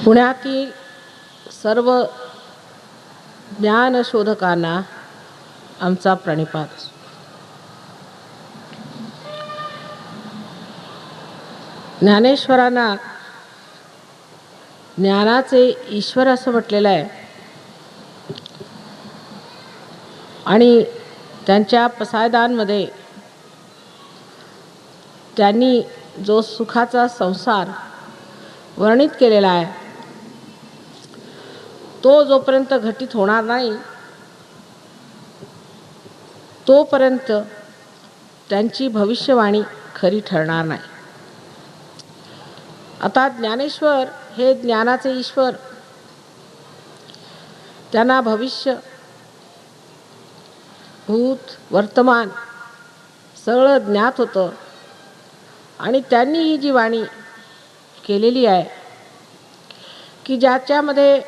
पुण्यातील सर्व ज्ञानशोधकांना आमचा प्रणिपात. ज्ञानेश्वरांना ज्ञानाचे ईश्वर असं म्हटलेलं आहे आणि त्यांच्या पसायदांमध्ये त्यांनी जो सुखाचा संसार वर्णित केलेला आहे तो जोपर्यंत घटित होणार नाही तोपर्यंत त्यांची भविष्यवाणी खरी ठरणार नाही. आता ज्ञानेश्वर हे ज्ञानाचे ईश्वर, त्यांना भविष्य, भूत, वर्तमान सगळं ज्ञात होतं आणि त्यांनी ही जी वाणी केलेली आहे की ज्याच्यामध्ये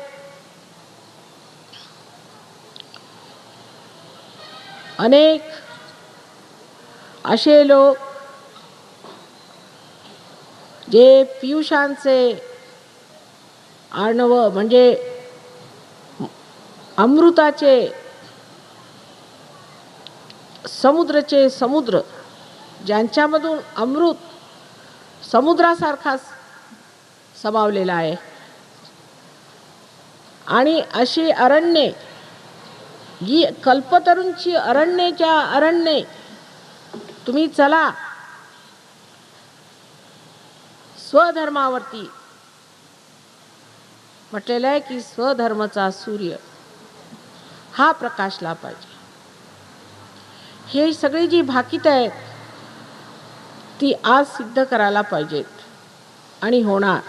अनेक असे लोक जे पियुषांचे आर्णव म्हणजे अमृताचे समुद्राचे समुद्र, ज्यांच्यामधून अमृत समुद्रासारखा समावलेला आहे आणि अशी अरण्ये, जी कल्पतरूंची अरण्येच्या अरण्ये तुम्ही चला स्वधर्मावरती. म्हटलेलं आहे की स्वधर्माचा सूर्य हा प्रकाशला पाहिजे. हे सगळी जी भाकित आहेत ती आज सिद्ध करायला पाहिजेत आणि होणार.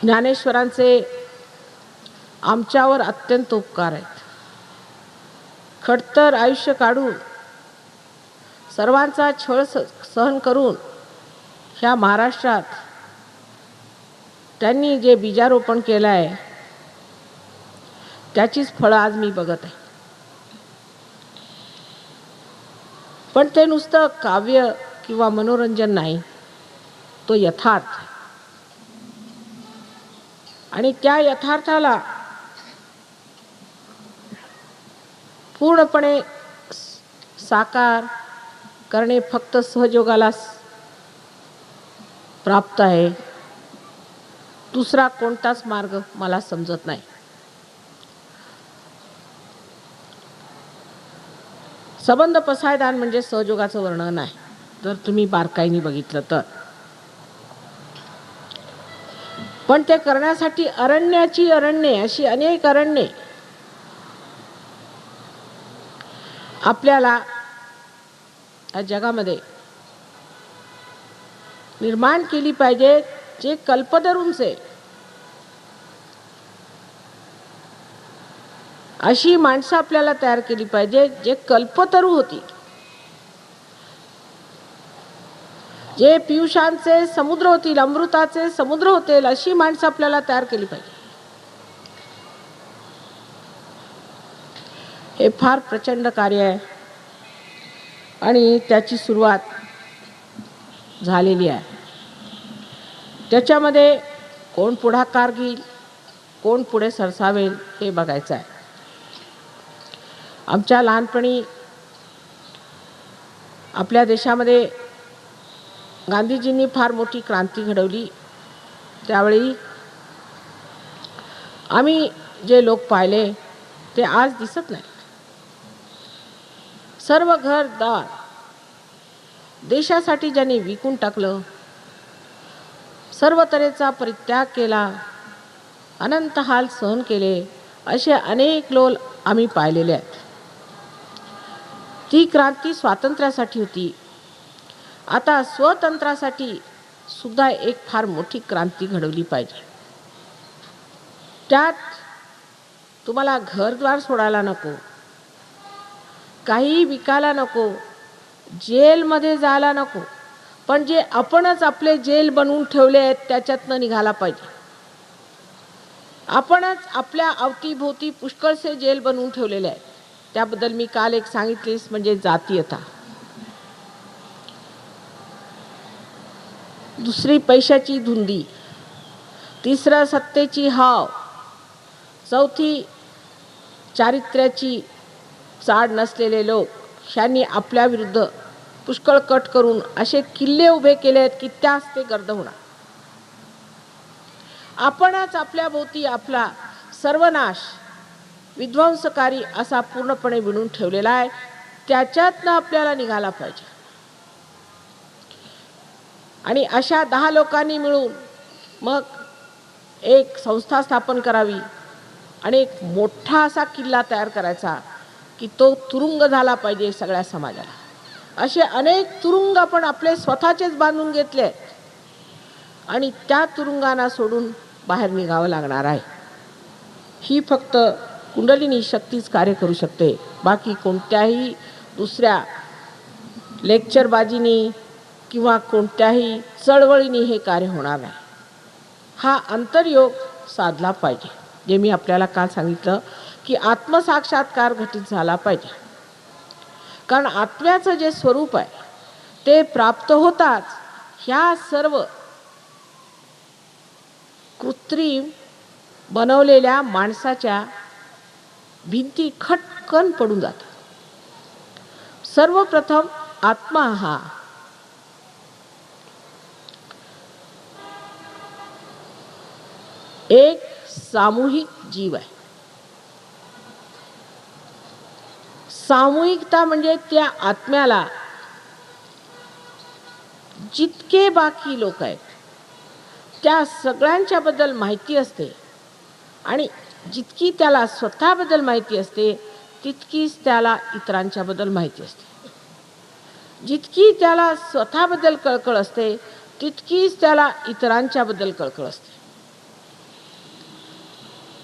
ज्ञानेश्वरांचे आमच्यावर अत्यंत उपकार आहेत. खडतर आयुष्य काढून सर्वांचा छळ सहन करून ह्या महाराष्ट्रात त्यांनी जे बीजारोपण केलं आहे त्याचीच फळं आज मी बघत आहे. पण ते नुसतं काव्य किंवा मनोरंजन नाही, तो यथार्थ आणि त्या यथार्थाला पूर्णपणे साकार करणे फक्त सहयोगाला प्राप्त आहे. दुसरा कोणताच मार्ग मला समजत नाही. संबंध पसायदान म्हणजे सहयोगाचं वर्णन आहे जर तुम्ही बारकाईने बघितलं तर. पण ते करण्यासाठी अरण्याची अरण्ये, अशी अनेक अरण्ये आपल्याला या जगामध्ये निर्माण केली पाहिजे, जे कल्पतरूंचे. अशी माणसं आपल्याला तयार केली पाहिजे जे कल्पतरू होती, जे पियुषांचे समुद्र होतील, अमृताचे समुद्र होतील, अशी माणसं आपल्याला तयार केली पाहिजे. हे फार प्रचंड कार्य आहे आणि त्याची सुरुवात झालेली आहे. त्याच्यामध्ये कोण पुढाकार घेईल, कोण पुढे सरसावेल हे बघायचं आहे. आमच्या लहानपणी आपल्या देशामध्ये गांधीजींनी फार मोठी क्रांती घडवली. त्यावेळी आम्ही जे लोक पाहिले ते आज दिसत नाही. सर्व घरदार देशासाठी ज्यांनी विकून टाकलं, सर्व तऱ्हेचा परित्याग केला, अनंत हाल सहन केले, असे अनेक लोक आम्ही पाहिलेले आहेत. ती क्रांती स्वातंत्र्यासाठी होती. आता स्वतंत्रासाठी सुद्धा एक फार मोठी क्रांती घडवली पाहिजे. त्यात तुम्हाला घरद्वार सोडायला नको, काही विकायला नको, जेलमध्ये जायला नको, पण जे आपणच आपले जेल बनवून ठेवले आहेत त्याच्यातनं निघाला पाहिजे. आपणच आपल्या अवतीभोवती पुष्कळसे जेल बनवून ठेवलेले आहेत. त्याबद्दल मी काल एक सांगितलीस, म्हणजे जातीयता. दुसरी पैशाची धुंदी, तिसरं सत्तेची हाव, चौथी चारित्र्याची चाड नसलेले लोक, ह्यांनी आपल्या विरुद्ध पुष्कळ कट करून असे किल्ले उभे केले आहेत की त्यास ते गर्द होणार. आपणच आपल्या भोवती आपला सर्वनाश विध्वंसकारी असा पूर्णपणे विणून ठेवलेला आहे. त्याच्यातनं आपल्याला निघाला पाहिजे. आणि अशा 10 लोकांनी मिळून मग एक संस्था स्थापन करावी आणि एक मोठा असा किल्ला तयार करायचा की तो तुरुंग झाला पाहिजे सगळ्या समाजाला. असे अनेक तुरुंग आपण आपले स्वतःचेच बांधून घेतले आणि त्या तुरुंगांना सोडून बाहेर निघावं लागणार आहे. ही फक्त कुंडलिनी शक्तीच कार्य करू शकते. बाकी कोणत्याही दुसऱ्या लेक्चरबाजीनी किंवा कोणत्याही चळवळीने हे कार्य होणार नाही. हा अंतर्योग साधला पाहिजे. जे मी आपल्याला काल सांगितलं की आत्मसाक्षात्कार घटित झाला पाहिजे. कारण आत्म्याचं जे स्वरूप आहे ते प्राप्त होताच ह्या सर्व कृत्रिम बनवलेल्या माणसाच्या भिंती खटकन पडून जातात. सर्वप्रथम आत्मा हा एक सामूहिक जीव आहे. सामूहिकता म्हणजे त्या आत्म्याला जितके बाकी लोक आहेत त्या सगळ्यांच्या बद्दल माहिती असते आणि जितकी त्याला स्वतःबद्दल माहिती असते तितकीच त्याला इतरांच्या बद्दल माहिती असते. जितकी त्याला स्वतःबद्दल कळकळ असते तितकीच त्याला इतरांच्या बद्दल कळकळ असते.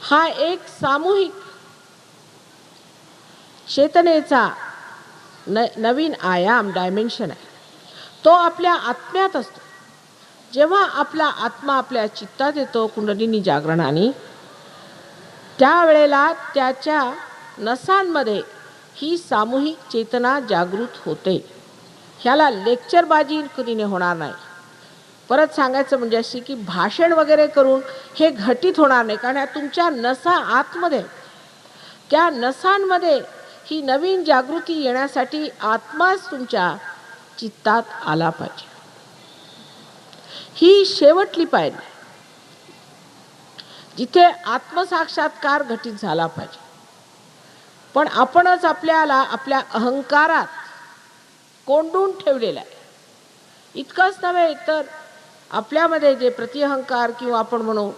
हा एक सामूहिक चेतनेचा नवीन आयाम डायमेन्शन आहे. तो आपल्या आत्म्यात असतो. जेव्हा आपला आत्मा आपल्या चित्तात येतो कुंडलिनी जागरणाने, त्यावेळेला त्याच्या नसांमध्ये ही सामूहिक चेतना जागृत होते. ह्याला लेक्चरबाजी कधीने होणार नाही. परत सांगायचं म्हणजे अशी की भाषण वगैरे करून हे घटित होणार नाही. कारण तुमच्या नसा आतमध्ये, त्या नसांमध्ये ही नवीन जागृती येण्यासाठी आत्माच तुमच्या चित्तात आला पाहिजे. ही शेवटली पायरी जिथे आत्मसाक्षात्कार घटित झाला पाहिजे. पण आपणच आपल्याला आपल्या अहंकारात कोंडून ठेवलेला आहे. इतकंच नव्हे तर आपल्यामध्ये जे प्रतिअहंकार किंवा आपण म्हणू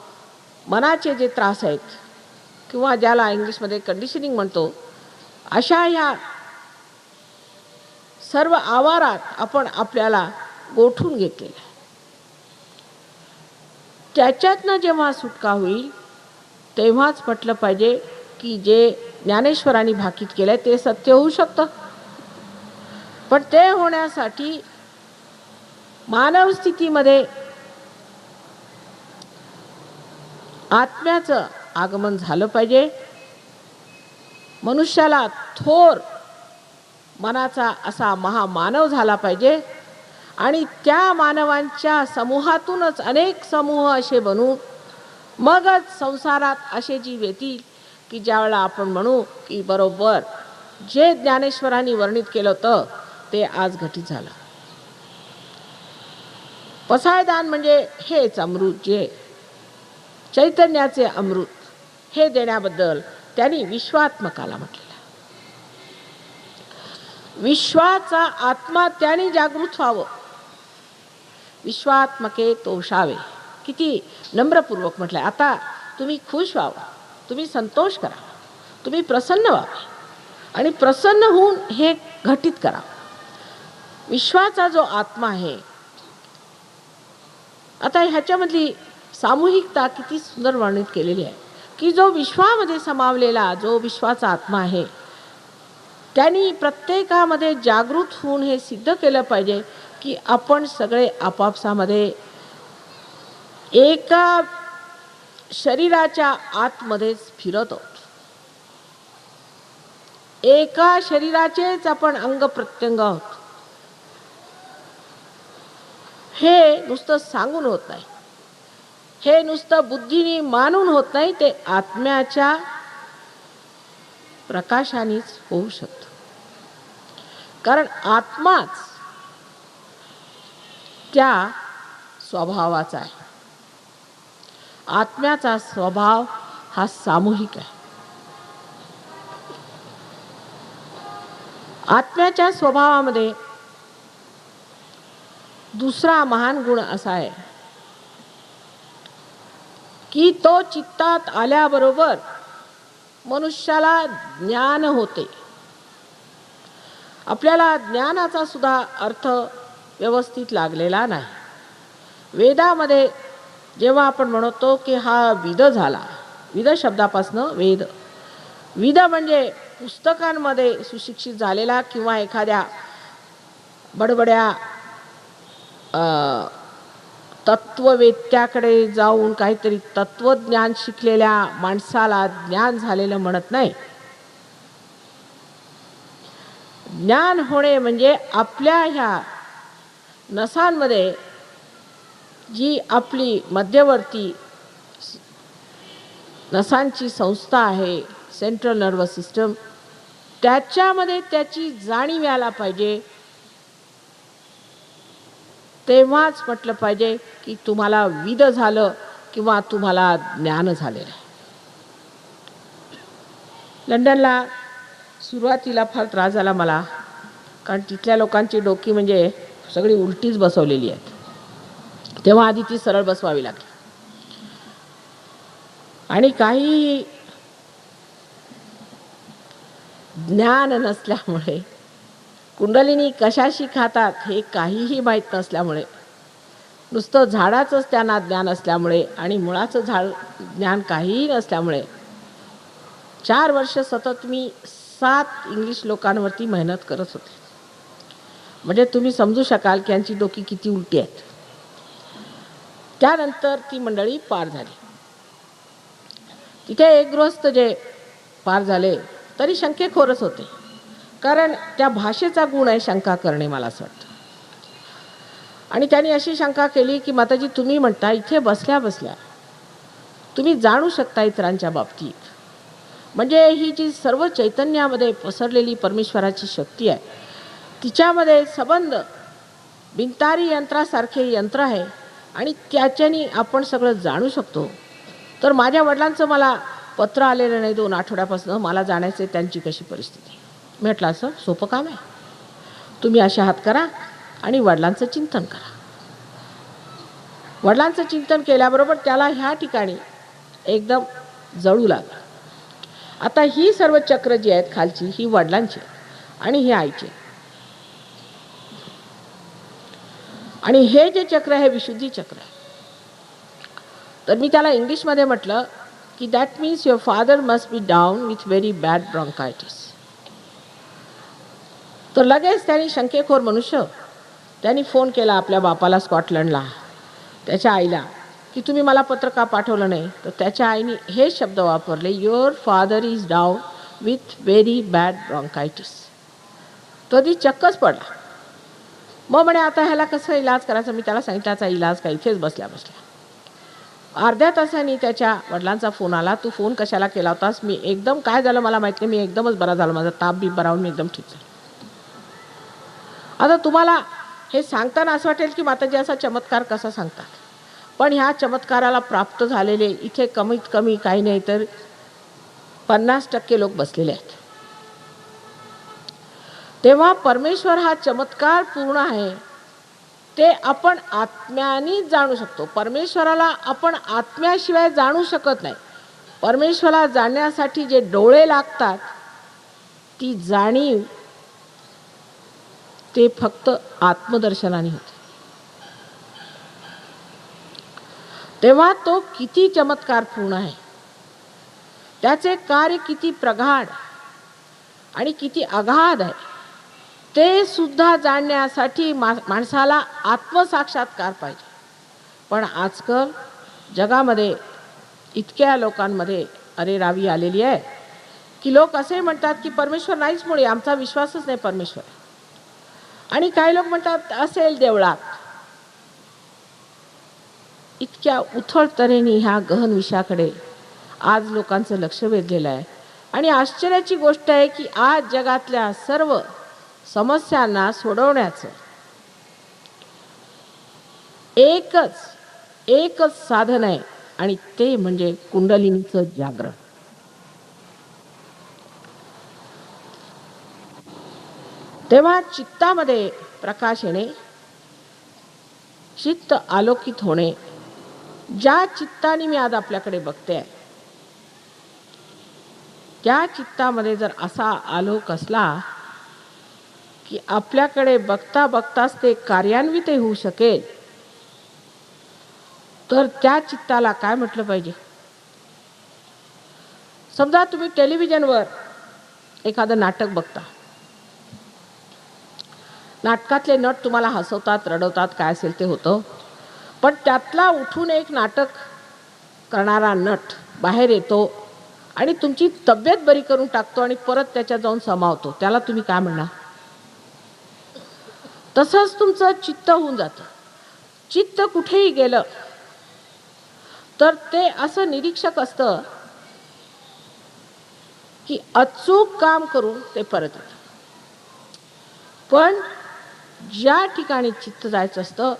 मनाचे जे त्रास आहेत किंवा ज्याला इंग्लिशमध्ये कंडिशनिंग म्हणतो, अशा ह्या सर्व आवारात आपण आपल्याला गोठून घेतलेलं आहे. त्याच्यातनं जेव्हा सुटका होईल तेव्हाच म्हटलं पाहिजे की जे ज्ञानेश्वरांनी भाकीत केलंय ते सत्य होऊ शकतं. पण ते होण्यासाठी मानव स्थितीमध्ये आत्म्याचं आगमन झालं पाहिजे. मनुष्याला थोर मनाचा असा महामानव झाला पाहिजे आणि त्या मानवांच्या समूहातूनच अनेक समूह असे बनून मगच संसारात असे जीव येतील की ज्यावेळेला आपण म्हणू की बरोबर जे ज्ञानेश्वरांनी वर्णित केलं होतं ते आज घटित झालं. पसायदान म्हणजे हेच अमृत, जे चैतन्याचे अमृत, हे देण्याबद्दल त्यांनी विश्वात्मकाला म्हटलेलं. विश्वाचा आत्मा त्यांनी जागृत व्हावं, विश्वात्मके तोषावे. किती नम्रपूर्वक म्हटलंय. आता तुम्ही खुश व्हावा, तुम्ही संतोष करा, तुम्ही प्रसन्न व्हावे आणि प्रसन्न होऊन हे घटित करा. विश्वाचा जो आत्मा आहे, आता ह्याच्यामधली सामूहिकता किती सुंदर वर्णित केलेली आहे की जो विश्वामध्ये समावलेला जो विश्वाचा आत्मा आहे त्यांनी प्रत्येकामध्ये जागृत होऊन हे सिद्ध केलं पाहिजे की आपण सगळे आपापसामध्ये एका शरीराच्या आतमध्येच फिरत आहोत. एका शरीराचेच आपण अंग प्रत्यंग आहोत. हे नुसतं सांगून होत नाही. हे नुसतं बुद्धीने मानून होत नाही, ते आत्म्याच्या प्रकाशानेच होऊ शकतं. कारण आत्माच त्या स्वभावाचा आहे. आत्म्याचा स्वभाव हा सामूहिक आहे. आत्म्याच्या स्वभावामध्ये दुसरा महान गुण असा आहे की तो चित्तात आल्याबरोबर मनुष्याला ज्ञान होते. आपल्याला ज्ञानाचा सुद्धा अर्थ व्यवस्थित लागलेला नाही. वेदामध्ये जेव्हा आपण म्हणतो की हा विद झाला, विद शब्दापासून वेद, विद म्हणजे पुस्तकांमध्ये सुशिक्षित झालेला किंवा एखाद्या बडबड्या तत्ववेत्याकडे जाऊन काहीतरी तत्वज्ञान शिकलेल्या माणसाला ज्ञान झालेलं म्हणत नाही. ज्ञान होणे म्हणजे आपल्या ह्या नसांमध्ये जी आपली मध्यवर्ती नसांची संस्था आहे, सेंट्रल नर्वस सिस्टम, त्याच्यामध्ये त्याची जाणीव यायला पाहिजे. तेव्हाच म्हटलं पाहिजे की तुम्हाला विद झालं किंवा तुम्हाला ज्ञान झालेलं आहे. लंडनला सुरुवातीला फार त्रास झाला मला, कारण तिथल्या लोकांची डोकी म्हणजे सगळी उलटीच बसवलेली आहेत. तेव्हा आधी ती सरळ बसवावी लागली. आणि काही ज्ञान नसल्यामुळे, कुंडलिनी कशाशी खातात हे काहीही माहीत नसल्यामुळे, नुसतं झाडाचंच त्यांना ज्ञान असल्यामुळे आणि मुळाचं झाड ज्ञान काहीही नसल्यामुळे 4 वर्ष सतत मी 7 इंग्लिश लोकांवरती मेहनत करत होते. म्हणजे तुम्ही समजू शकाल की यांची डोकी किती उलटी आहेत. त्यानंतर ती मंडळी पार झाली. तिथे एक गृहस्थ जे पार झाले तरी शंकेखोरच होते, कारण त्या भाषेचा गुण आहे शंका करणे, मला असं वाटतं. आणि त्यांनी अशी शंका केली की माताजी, तुम्ही म्हणता इथे बसल्या बसल्या तुम्ही जाणू शकता इतरांच्या बाबतीत, म्हणजे ही जी सर्व चैतन्यामध्ये पसरलेली परमेश्वराची शक्ती आहे, तिच्यामध्ये संबंध बिनतारी यंत्रासारखे यंत्र आहे आणि त्याच्याने आपण सगळं जाणू शकतो. तर माझ्या वडिलांचं मला पत्र आलेलं नाही 2 आठवड्यापासून, मला जाण्याचे त्यांची कशी परिस्थिती. म्हटलं असं सोपं काम आहे, तुम्ही अशा हात करा आणि वडिलांचं चिंतन करा. वडिलांचं चिंतन केल्याबरोबर त्याला ह्या ठिकाणी एकदम जळू लागलं. आता ही सर्व चक्र जी आहेत खालची, ही वडिलांची आणि ही आईची, आणि हे जे चक्र आहे विशुद्धी चक्र आहे. तर मी त्याला इंग्लिशमध्ये म्हटलं की that means your father must be down with very bad bronchitis. तर लगेच त्यांनी, शंकेखोर मनुष्य, त्यांनी फोन केला आपल्या बापाला स्कॉटलंडला, त्याच्या आईला, की तुम्ही मला पत्र का पाठवलं नाही. तर त्याच्या आईने हे शब्द वापरले, your father is down with very bad bronchitis. तो ती चक्कच पडला. मग म्हणे आता ह्याला कसं इलाज करायचं. मी त्याला सांगितलं त्याचा इलाज काय, इथेच बसल्या बसल्या. अर्ध्या तासाने त्याच्या वडिलांचा फोन आला, तू फोन कशाला केला होतास. मी एकदम, काय झालं मला माहिती नाही, मी एकदमच बरा झालो, माझा ताप बी बरा होऊन मी एकदम ठीक झालो. आता तुम्हाला हे सांगताना असं वाटेल की माताजी असा चमत्कार कसा सांगतात, पण ह्या चमत्काराला प्राप्त झालेले इथे कमीत कमी काही नाही तर 50% लोक बसलेले आहेत. तेव्हा परमेश्वर हा चमत्कार पूर्ण आहे, ते आपण आत्म्यानेच जाणू शकतो. परमेश्वराला आपण आत्म्याशिवाय जाणू शकत नाही. परमेश्वराला जाणण्यासाठी जे डोळे लागतात, ती जाणीव ते फक्त आत्मदर्शनाने होते. तेव्हा तो किती चमत्कार पूर्ण आहे, त्याचे कार्य किती प्रगाढ आणि किती अगाध आहे, ते सुद्धा जाणण्यासाठी माणसाला आत्मसाक्षात्कार पाहिजे. पण आजकाल जगामध्ये इतक्या लोकांमध्ये अरेरावी आलेली आहे की लोक असे म्हणतात की परमेश्वर नाहीच, मुळे आमचा विश्वासच नाही परमेश्वर. आणि काही लोक म्हणतात असेल देवळात. इतक्या उथळ तऱ्हेने ह्या गहन विषयाकडे आज लोकांचं लक्ष वेधलेलं आहे. आणि आश्चर्याची गोष्ट आहे की आज जगातल्या सर्व समस्यांना सोडवण्याचं एकच साधन आहे आणि ते म्हणजे कुंडलिनीचं जागरण. तेव्हा चित्तामध्ये प्रकाश येणे, चित्त आलोकित होणे, ज्या चित्ताने मी आज आपल्याकडे बघते आहे त्या चित्तामध्ये जर असा आलोक असला की आपल्याकडे बघता बघताच ते कार्यान्वित होऊ शकेल, तर त्या चित्ताला काय म्हटलं पाहिजे? समजा तुम्ही टेलिव्हिजनवर एखादं नाटक बघता, नाटकातले नट तुम्हाला हसवतात, रडवतात, काय असेल ते होतं, पण त्यातला उठून एक नाटक करणारा नट बाहेर येतो आणि तुमची तब्येत बरी करून टाकतो आणि परत त्याच्यात जाऊन समावतो, त्याला तुम्ही काय म्हणणार? तसंच तुमचं चित्त होऊन जातं. चित्त कुठेही गेलं तर ते असं निरीक्षक असतं की अचूक काम करून ते परत येतं. पण ज्या ठिकाणी चित्त जायचं असतं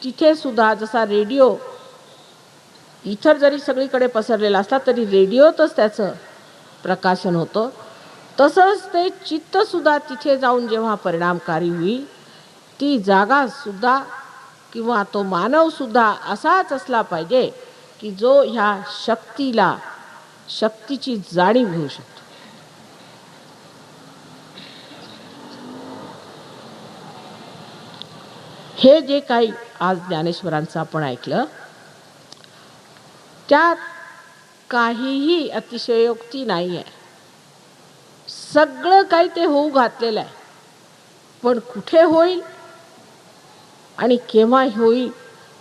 तिथे सुद्धा जसा रेडिओ इतर जरी सगळीकडे पसरलेला असला तरी रेडिओतच त्याचं प्रकाशन होतं, तसंच ते चित्त सुद्धा तिथे जाऊन जेव्हा परिणामकारी होईल, ती जागा सुद्धा किंवा तो मानव सुद्धा असाच असला पाहिजे की जो ह्या शक्तीची जाणीव घेऊ शकतो. हे जे काही आज ज्ञानेश्वरांचं आपण ऐकलं त्यात काहीही अतिशयोक्ती नाही आहे. सगळं काही ते होऊ घातलेलं आहे, पण कुठे होईल आणि केव्हा होईल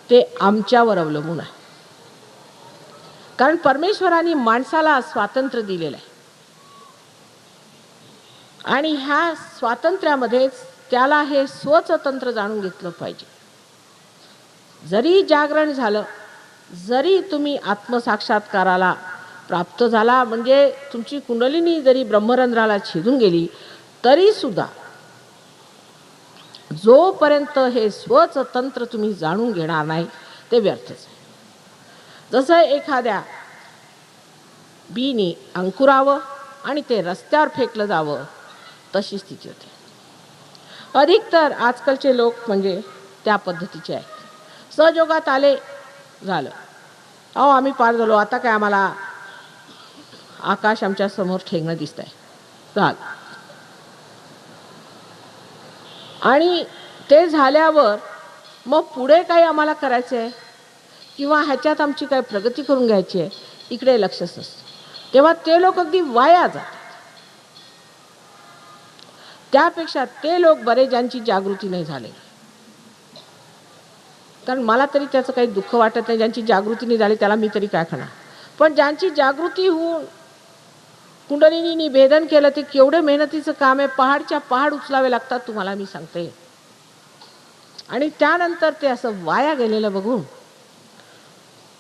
ते आमच्यावर अवलंबून आहे. कारण परमेश्वराने माणसाला स्वातंत्र्य दिलेलं आहे आणि ह्या स्वातंत्र्यामध्येच त्याला हे स्वच तंत्र जाणून घेतलं पाहिजे. जरी जागरण झालं, जरी तुम्ही आत्मसाक्षात्काराला प्राप्त झाला, म्हणजे तुमची कुंडलिनी जरी ब्रह्मरंध्राला छेदून गेली, तरी सुद्धा जोपर्यंत हे स्वच तंत्र तुम्ही जाणून घेणार नाही ते व्यर्थच आहे. जसं एखाद्या बीने अंकुरावं आणि ते रस्त्यावर फेकलं जावं, तशी स्थिती होते. अधिकतर आजकालचे लोक म्हणजे त्या पद्धतीचे आहेत. सहयोगात आले, झालं, अहो आम्ही पार झालो, आता काय आम्हाला आकाश आमच्या समोर ठेंगणं दिसतंय, झालं. आणि ते झाल्यावर मग पुढे काही आम्हाला करायचं आहे किंवा ह्याच्यात आमची काय प्रगती करून घ्यायची आहे, इकडे लक्षच नसतं. तेव्हा ते लोक अगदी वाया जातात. त्यापेक्षा ते लोक बरे ज्यांची जागृती नाही झाली, कारण मला तरी त्याचं काही दुःख वाटत नाही, ज्यांची जागृती नाही झाली त्याला मी तरी काय खाणार. पण ज्यांची जागृती होऊन कुंडलिनीने भेदन केलं, ते केवढे मेहनतीचं काम आहे. पहाडच्या पहाड उचलावे लागतात तुम्हाला मी सांगते. आणि त्यानंतर ते असं वाया गेलेलं बघून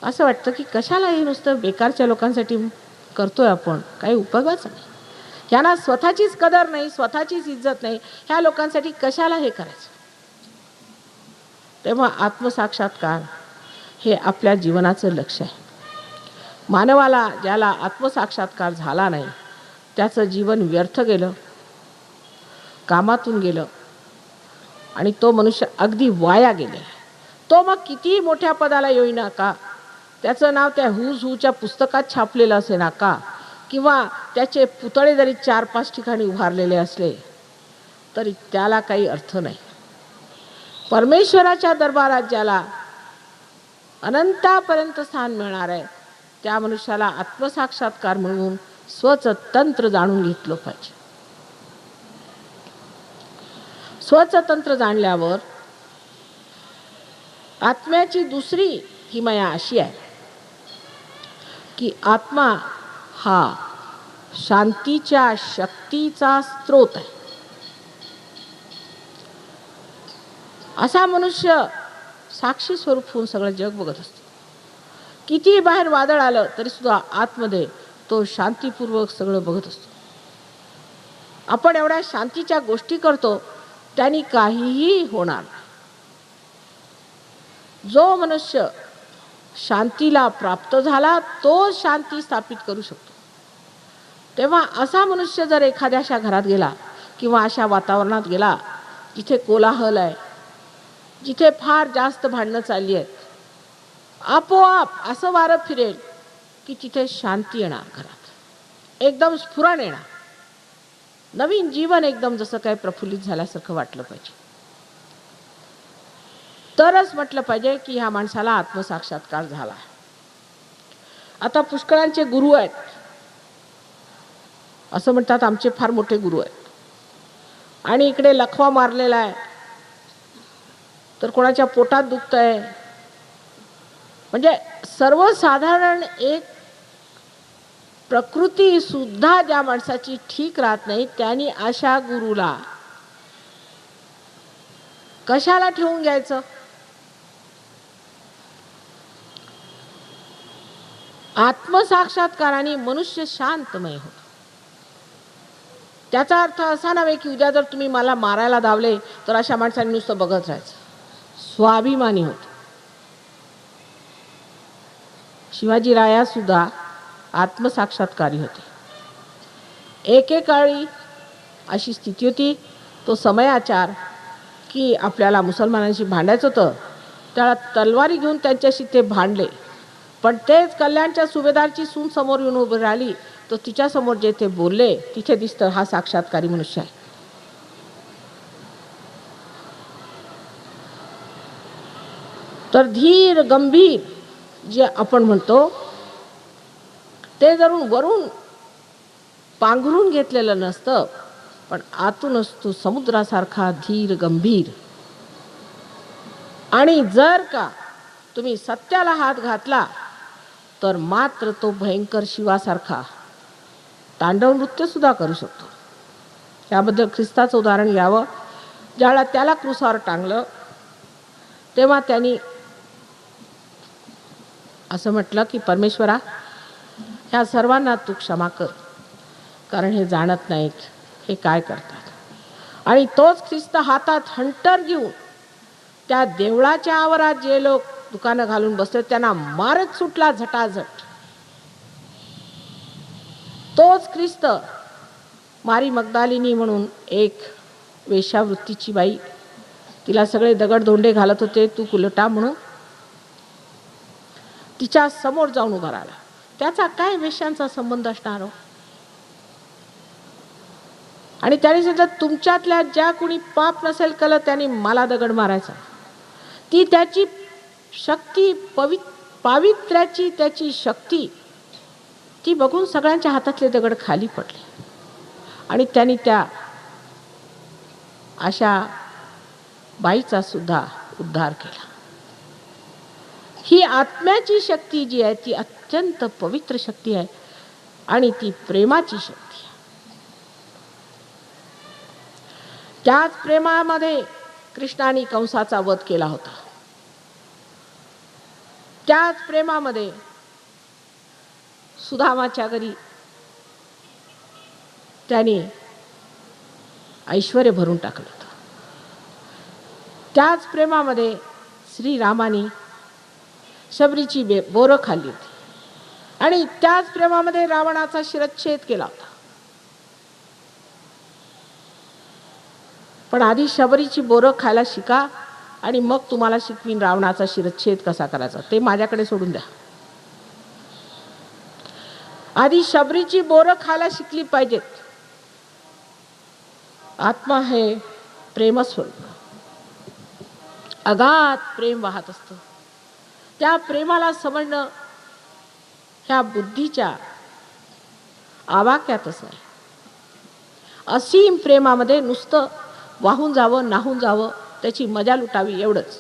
असं वाटतं की कशाला हे नुसतं बेकारच्या लोकांसाठी करतोय आपण, काही उपयोगाचं नाही. यांना स्वतःचीच कदर नाही, स्वतःचीच इज्जत नाही, ह्या लोकांसाठी कशाला हे करायचं. तेव्हा आत्मसाक्षात्कार हे आपल्या जीवनाचं लक्ष आहे. मानवाला ज्याला आत्मसाक्षात्कार झाला नाही त्याचं जीवन व्यर्थ गेलं, कामातून गेलं आणि तो मनुष्य अगदी वाया गेलेला. तो मग किती मोठ्या पदाला येईना का, त्याचं नाव त्या हुज हुच्या पुस्तकात छापलेलं असे ना का, किंवा त्याचे पुतळे जरी 4-5 ठिकाणी उभारलेले असले तरी त्याला काही अर्थ नाही. परमेश्वराच्या दरबारात ज्याला अनंतापर्यंत स्थान मिळणार आहे त्या मनुष्याला आत्मसाक्षात्कार म्हणून स्वच तंत्र जाणून घेतलं पाहिजे. स्वच तंत्र जाणल्यावर आत्म्याची दुसरी किमया अशी आहे की आत्मा हा शांतीच्या शक्तीचा स्रोत आहे. असा मनुष्य साक्षी स्वरूप होऊन सगळं जग बघत असतो. किती बाहेर वादळ आलं तरी सुद्धा आतमध्ये तो शांतीपूर्वक सगळं बघत असतो. आपण एवढ्या शांतीच्या गोष्टी करतो, त्यांनी काहीही होणार नाही. जो मनुष्य शांतीला प्राप्त झाला तो शांती स्थापित करू शकतो. तेव्हा असा मनुष्य जर एखाद्याशा घरात गेला किंवा अशा वातावरणात गेला जिथे कोलाहल आहे, जिथे फार जास्त भांडणं चालली आहेत, आपोआप असं वारं फिरेल की तिथे शांती येणार घरात, एकदम स्फुरण येणार, नवीन जीवन एकदम जसं काय प्रफुल्लित झाल्यासारखं वाटलं पाहिजे. तरच म्हटलं पाहिजे की ह्या माणसाला आत्मसाक्षात्कार झाला. आता पुष्कळांचे गुरु आहेत, असं म्हणतात आमचे फार मोठे गुरु आहेत, आणि इकडे लखवा मारलेला आहे, तर कोणाच्या पोटात दुखतंय, म्हणजे सर्वसाधारण एक प्रकृती सुद्धा ज्या माणसाची ठीक राहत नाही, त्यांनी अशा गुरुला कशाला ठेवून घ्यायचं? आत्मसाक्षात्काराने मनुष्य शांतमय होतो. त्याचा अर्थ असा नव्हे की उद्या जर तुम्ही मला मारायला धावले तर अशा माणसांनी नुसतं बघत राहायचं. स्वाभिमानी होतो. शिवाजीराया सुद्धा आत्मसाक्षात्कारी होते. एकेकाळी अशी स्थिती होती, तो समयाचार की आपल्याला मुसलमानांशी भांडायचं होतं, त्याला तलवारी घेऊन त्यांच्याशी ते भांडले. पण तेच कल्याणच्या सुभेदारची सून समोर येऊन उभी राहिली, तो तिच्यासमोर जे ते बोलले तिथे दिसतं हा साक्षात्कारी मनुष्य आहे. तर धीर गंभीर जे आपण म्हणतो ते जरूर वरून पांघरून घेतलेलं नसतं, पण आतूनच तो समुद्रासारखा धीर गंभीर. आणि जर का तुम्ही सत्याला हात घातला तर मात्र तो भयंकर शिवासारखा तांडव नृत्य सुद्धा करू शकतो. त्याबद्दल ख्रिस्ताचं उदाहरण घ्यावं. ज्यावेळेला त्याला क्रूसावर टांगलं तेव्हा त्यांनी असं म्हटलं की परमेश्वरा, ह्या सर्वांना तू क्षमा कर, कारण हे जाणत नाहीत हे काय करतात. आणि तोच ख्रिस्त हातात हंटर घेऊन त्या देवळाच्या आवारात जे लोक दुकानं घालून बसले त्यांना मारत सुटला झटाझट. तोच ख्रिस्त मारी मगदालिनी म्हणून एक वेश्यावृत्तीची बाई, तिला सगळे दगडधोंडे घालत होते, तू कुलटा म्हणून तिच्या समोर जाऊन उभा राहिला. त्याचा काय वेश्यांचा संबंध असणार हो? आणि त्याने सांगितलं, तुमच्यातल्या ज्या कोणी पाप नसेल केलं त्यांनी मला दगड मारायचा. ती त्याची शक्ती, पावित्र्याची त्याची शक्ती ती बघून सगळ्यांच्या हातातले दगड खाली पडले आणि त्यांनी त्या अशा बाईचा सुद्धा उद्धार केला. ही आत्म्याची शक्ती जी आहे ती अत्यंत पवित्र शक्ती आहे आणि ती प्रेमाची शक्ती आहे. त्याच प्रेमामध्ये कृष्णाने कंसाचा वध केला होता. त्याच प्रेमामध्ये सुदामाच्या घरी त्याने ऐश्वर्य भरून टाकलं होतं. त्याच प्रेमामध्ये श्रीरामाने शबरीची बोरं खाल्ली होती आणि त्याच प्रेमामध्ये रावणाचा शिरच्छेद केला होता. पण आधी शबरीची बोरं खायला शिका आणि मग तुम्हाला शिकवीन रावणाचा शिरच्छेद कसा करायचा, ते माझ्याकडे सोडून द्या. आधी शबरीची बोरं खायला शिकली पाहिजेत. आत्मा हे प्रेमस्वरूप, अगाध प्रेम वाहत असतं. त्या प्रेमाला समजणं ह्या बुद्धीच्या आवाक्यातच नाही. असीम प्रेमामध्ये नुसतं वाहून जावं, नाहून जावं, त्याची मजा लुटावी एवढंच.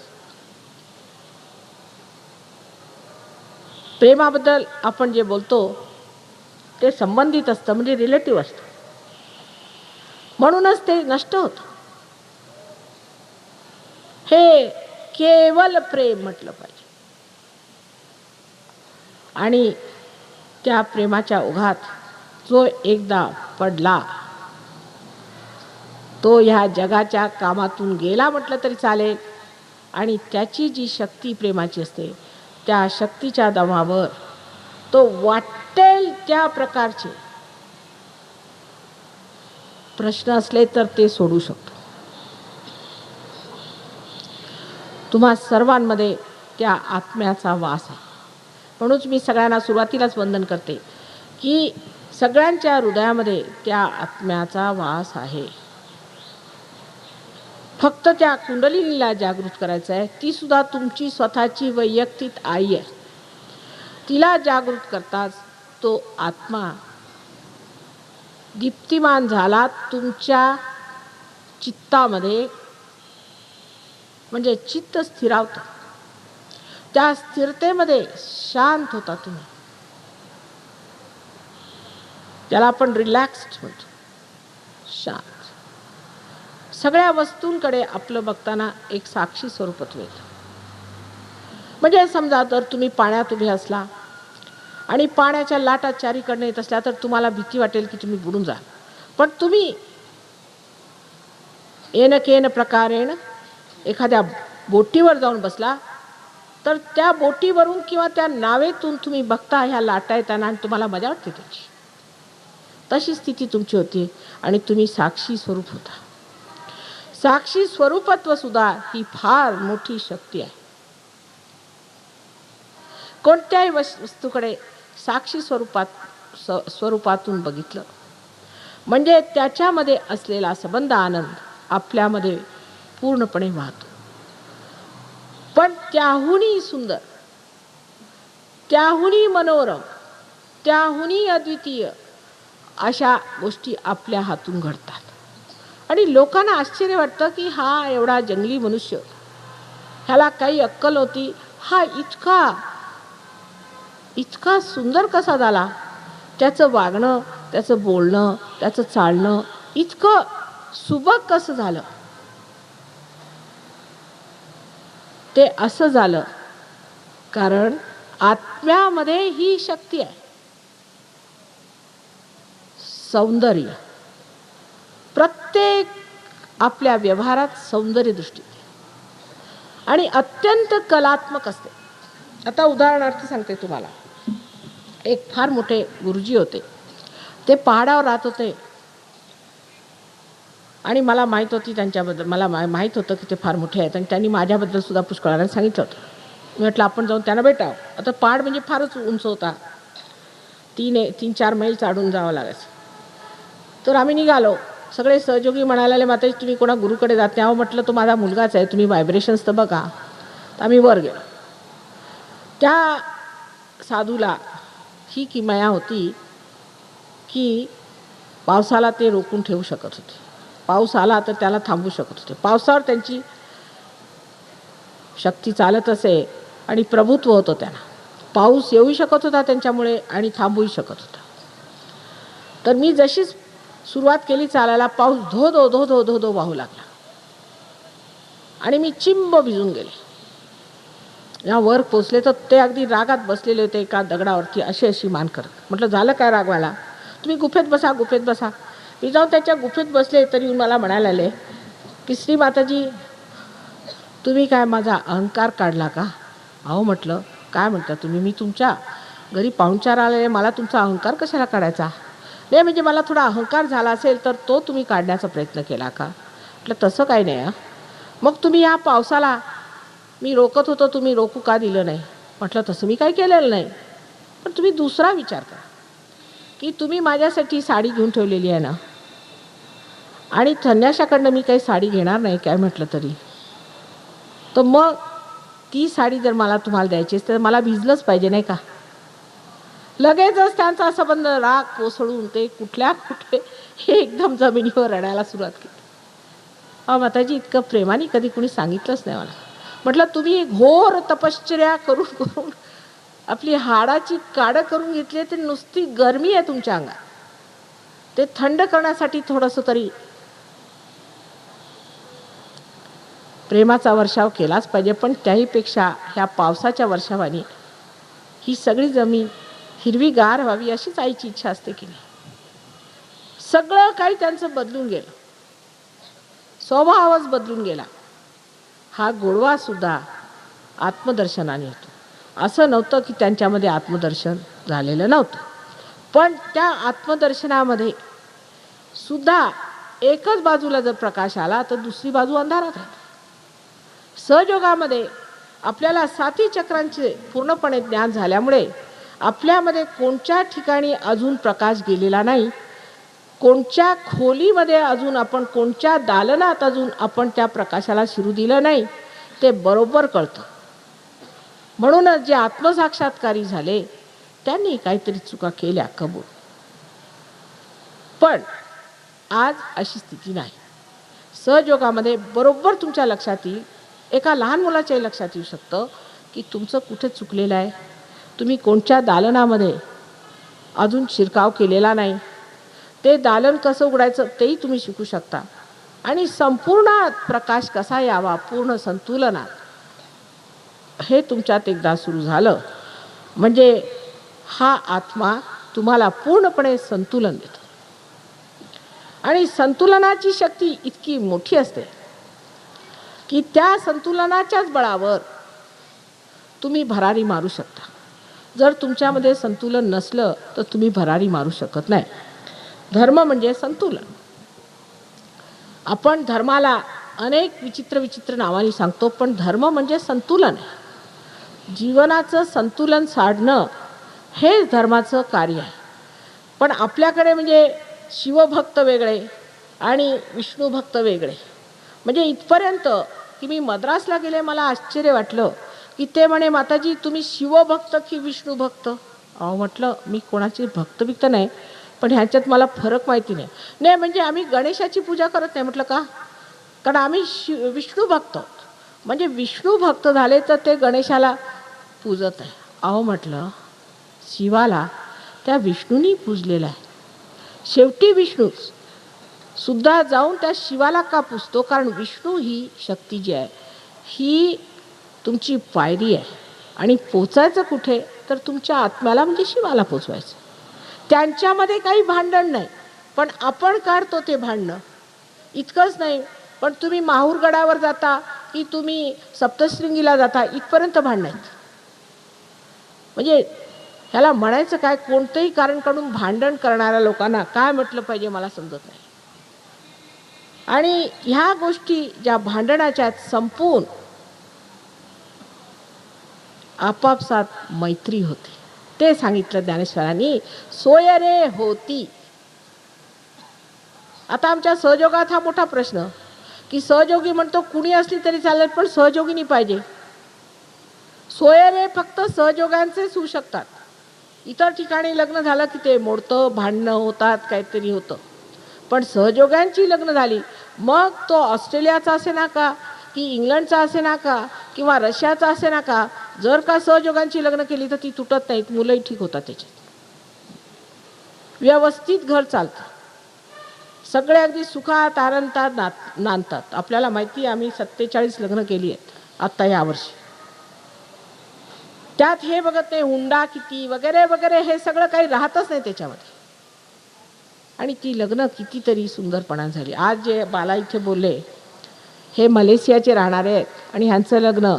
प्रेमाबद्दल आपण जे बोलतो ते संबंधित असतं, म्हणजे रिलेटिव्ह असतं, म्हणूनच ते नष्ट होतं. हे केवल प्रेम म्हटलं पाहिजे. आणि त्या प्रेमाच्या ओघात जो एकदा पडला तो ह्या जगाच्या कामातून गेला म्हटलं तरी चालेल. आणि त्याची जी शक्ती प्रेमाची असते त्या शक्तीच्या दमावर तो वाटेल त्या प्रकारचे प्रश्न असले तर ते सोडू शकतो. तुम्हा सर्वांमध्ये त्या आत्म्याचा वास आहे. म्हणूनच मी सगळ्यांना सुरुवातीलाच वंदन करते की सगळ्यांच्या हृदयामध्ये त्या आत्म्याचा वास आहे. फक्त त्या कुंडलिनीला जागृत करायचं आहे. ती सुद्धा तुमची स्वतःची वैयक्तिक आई आहे. तिला जागृत करताच तो आत्मा दीप्तिमान झाला तुमच्या चित्तामध्ये, म्हणजे चित्त स्थिरावतं. त्या स्थिरतेमध्ये शांत होता तुम्ही. त्याला आपण रिलॅक्स्ड म्हणतो, शांत. सगळ्या वस्तूंकडे आपलं बघताना एक साक्षी स्वरूपत्व येतं. म्हणजे समजा जर तुम्ही पाण्यात उभे असला आणि पाण्याच्या लाटा चारीकडनं येत असल्या तर तुम्हाला भीती वाटेल की तुम्ही बुडून जा. पण तुम्ही येन केन प्रकारेण एखाद्या बोटीवर जाऊन बसला तर त्या बोटीवरून किंवा त्या नावेतून तुम्ही बघता ह्या लाटा येताना आणि तुम्हाला मजा वाटते त्याची. तशी स्थिती तुमची होती आणि तुम्ही साक्षी स्वरूप होता. साक्षी स्वरूपत्व सुद्धा ही फार मोठी शक्ती आहे. कोणत्याही वस्तूकडे साक्षी स्वरूपातून बघितलं म्हणजे त्याच्यामध्ये असलेला संबंध आनंद आपल्यामध्ये पूर्णपणे वाहतो. पण त्याहूनही सुंदर, त्याहूनही मनोरम, त्याहूनही अद्वितीय अशा गोष्टी आपल्या हातून घडतात. आणि लोकांना आश्चर्य वाटतं की हा एवढा जंगली मनुष्य, ह्याला काही अक्कल होती, हा इतका सुंदर कसा झाला, त्याचं वागणं, त्याचं बोलणं, त्याचं चालणं इतकं सुबक कसं झालं. ते असं झालं कारण आत्म्यामध्ये ही शक्ती आहे. सौंदर्य प्रत्येक आपल्या व्यवहारात सौंदर्य दृष्टी आणि अत्यंत कलात्मक असते. आता उदाहरणार्थ सांगते तुम्हाला. एक फार मोठे गुरुजी होते. ते पहाडावर राहत होते आणि मला माहीत होती त्यांच्याबद्दल, मला माहीत होतं की ते फार मोठे आहेत आणि त्यांनी माझ्याबद्दल सुद्धा पुष्कळाने सांगितलं होतं. मी म्हटलं आपण जाऊन त्यांना भेटावं. आता पहाड म्हणजे फारच उंच होता. 3-4 मैल चढून जावं लागायचं. तर आम्ही निघालो. सगळे सहयोगी म्हणाले, माताजी तुम्ही कोणा गुरुकडे जात नाही. म्हटलं तो माझा मुलगाच आहे, तुम्ही व्हायब्रेशन्स तर बघा. तर आम्ही वर गेलो. त्या साधूला ही किमया होती की पावसाला ते रोखून ठेवू शकत होते. पाऊस आला तर त्याला थांबवू शकत होते. पावसावर त्यांची शक्ती चालत असे आणि प्रभुत्व होतं त्यांना. पाऊस येऊ शकत होता त्यांच्यामुळे आणि थांबवू शकत होता. तर मी जशी सुरुवात केली चालायला, पाऊस धो धो धो धो धो धो वाहू लागला आणि मी चिंब भिजून गेले. या वर पोचले तर ते अगदी रागात बसलेले होते एका दगडावरती, अशी मान करत. म्हटलं झालं काय रागवायला, तुम्ही गुफेत बसा, गुफेत बसा. मी जाऊन त्याच्या गुफेत बसले तरी मला म्हणायला की श्री माताजी तुम्ही काय माझा अहंकार काढला का. अहो म्हटलं काय म्हणता तुम्ही, मी तुमच्या घरी पाहुणचार आलेले, मला तुमचा अहंकार कशाला काढायचा. नाही म्हणजे मला थोडा अहंकार झाला असेल तर तो तुम्ही काढण्याचा प्रयत्न केला का. म्हटलं तसं काही नाही. मग तुम्ही या पावसाला मी रोखत होतो, तुम्ही रोखू का दिलं नाही. म्हटलं तसं मी काही केलेलं नाही. पण तुम्ही दुसरा विचार करा की तुम्ही माझ्यासाठी साडी घेऊन ठेवलेली आहे ना, आणि संन्याशाकडनं मी काही साडी घेणार नाही काय म्हटलं तरी, तर मग ती साडी जर मला तुम्हाला द्यायची तर मला भिजलंच पाहिजे नाही का. लगेचच त्यांचा संबंध राग कोसळून ते कुठे हे एकदम जमिनीवर रडायला सुरुवात केली. माताजी इतकं प्रेमाने कधी कुणी सांगितलंच नाही मला. म्हटलं तुम्ही घोर तपश्चर्या करून आपली हाडाची काडं करून घेतली, ते नुसती गरमी आहे तुमच्या अंगात. ते थंड करण्यासाठी थोडंसं तरी प्रेमाचा वर्षाव केलाच पाहिजे. पण त्याहीपेक्षा ह्या पावसाच्या वर्षावानी ही सगळी जमीन हिरवीगार व्हावी अशीच आईची इच्छा असते की नाही. सगळं काही त्यांचं बदलून गेलं, स्वभावच बदलून गेला. हा गोडवा सुद्धा आत्मदर्शनाने येतो. असं नव्हतं की त्यांच्यामध्ये आत्मदर्शन झालेलं नव्हतं, पण त्या आत्मदर्शनामध्ये सुद्धा एकच बाजूला जर प्रकाश आला तर दुसरी बाजू अंधारात आहे. सहयोगामध्ये आपल्याला साती चक्रांचे पूर्णपणे ज्ञान झाल्यामुळे आपल्यामध्ये कोणत्या ठिकाणी अजून प्रकाश गेलेला नाही, कोणत्या खोलीमध्ये अजून आपण, कोणत्या दालनात अजून आपण त्या प्रकाशाला शिरू दिलं नाही, ते बरोबर कळतं. म्हणूनच जे आत्मसाक्षात्कारी झाले त्यांनी काहीतरी चुका केल्या कबूल. पण आज अशी स्थिती नाही. सहयोगामध्ये बरोबर तुमच्या लक्षात येईल, एका लहान मुलाच्याही लक्षात येऊ शकतं की तुमचं कुठे चुकलेलं आहे, तुम्ही कोणत्या दालनामध्ये अजून शिरकाव केलेला नाही, ते दालन कसं उघडायचं तेही तुम्ही शिकू शकता. आणि संपूर्ण प्रकाश कसा यावा पूर्ण संतुलनात, हे तुमच्यात एकदा सुरू झालं म्हणजे हा आत्मा तुम्हाला पूर्णपणे संतुलन देतो. आणि संतुलनाची शक्ती इतकी मोठी असते की त्या संतुलनाच्याच बळावर तुम्ही भरारी मारू शकता. जर तुमच्यामध्ये संतुलन नसलं तर तुम्ही भरारी मारू शकत नाही. धर्म म्हणजे संतुलन. आपण धर्माला अनेक विचित्र नावांनी सांगतो, पण धर्म म्हणजे संतुलन आहे. जीवनाचं संतुलन साधणं हेच धर्माचं कार्य आहे. पण आपल्याकडे म्हणजे शिवभक्त वेगळे आणि विष्णुभक्त वेगळे. म्हणजे इथपर्यंत की मी मद्रासला गेले, मला आश्चर्य वाटलं की ते म्हणे, माताजी तुम्ही शिवभक्त की विष्णुभक्त? अहो म्हटलं मी कोणाची भक्त नाही, पण ह्याच्यात मला फरक माहिती नाही. नाही म्हणजे आम्ही गणेशाची पूजा करत नाही. म्हटलं का? कारण आम्ही विष्णू भक्त आहोत. म्हणजे विष्णू भक्त झाले तर ते गणेशाला पूजत आहे. अहो म्हटलं शिवाला त्या विष्णूंनी पूजलेला आहे. शेवटी विष्णूच सुद्धा जाऊन त्या शिवाला का पूजतो? कारण विष्णू ही शक्ती जी आहे ही तुमची पायरी आहे. आणि पोचायचं कुठे? तर तुमच्या आत्म्याला म्हणजे शिवाला पोचवायचं. त्यांच्यामध्ये काही भांडण नाही, पण आपण काढतो ते भांडणं. इतकंच नाही, पण तुम्ही माहूरगडावर जाता की तुम्ही सप्तशृंगीला जाता, इथपर्यंत भांडण आहेत. म्हणजे ह्याला म्हणायचं काय? कोणतंही कारण काढून भांडण करणाऱ्या लोकांना काय म्हटलं पाहिजे मला समजत नाही. आणि ह्या गोष्टी ज्या भांडणाच्या संपून आपापसात मैत्री होते, ते सांगितलं ज्ञानेश्वरांनी. सोय रे होती. आता आमच्या सहयोगात हा मोठा प्रश्न की सहयोगी म्हणतो कुणी असली तरी चालेल, पण सहयोगिनी पाहिजे. सोय रे फक्त सहयोगांचेच होऊ शकतात. इतर ठिकाणी लग्न झालं की ते मोडतं, भांडणं होतात, काहीतरी होतं. पण सहयोगांची लग्न झाली, मग तो ऑस्ट्रेलियाचा असे ना का, की इंग्लंडचा असे ना का, किंवा रशियाचा असे ना का, जर का सहयोगांची लग्न केली तर ती तुटत नाहीत, मुलंही ठीक होतात. त्याच्यात व्यवस्थित घर चालतं. सगळे अगदी सुखात आनंदात नांदतात. आपल्याला माहिती आहे, आम्ही 47 लग्न केली आहेत आत्ता यावर्षी. त्यात हे बघत नाही हुंडा किती वगैरे वगैरे, हे सगळं काही राहतच नाही त्याच्यामध्ये. आणि ती लग्न कितीतरी सुंदरपणा झाली. आज जे बाला इथे बोलले, हे मलेशियाचे राहणारे आहेत आणि ह्यांचं लग्न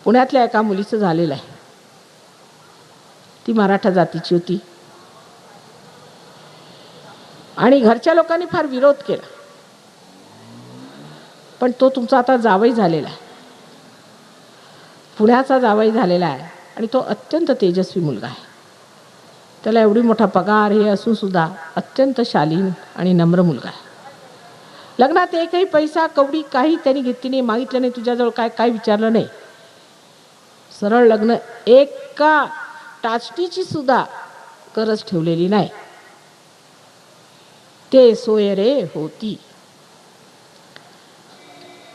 पुण्यातल्या एका मुलीचं झालेलं आहे. ती मराठा जातीची होती आणि घरच्या लोकांनी फार विरोध केला, पण तो तुमचा आता जावई झालेला आहे, पुण्याचा जावई झालेला आहे. आणि तो अत्यंत तेजस्वी मुलगा आहे. त्याला एवढी मोठा पगार हे असून सुद्धा अत्यंत शालीन आणि नम्र मुलगा आहे. लग्नात एकही पैसा कवडी काही त्यांनी घेतली नाही, मागितलं नाही, तुझ्याजवळ काय विचारलं नाही. सरळ लग्न, एका टाचणीची सुद्धा गरज ठेवलेली नाही. ते सोय रे होती.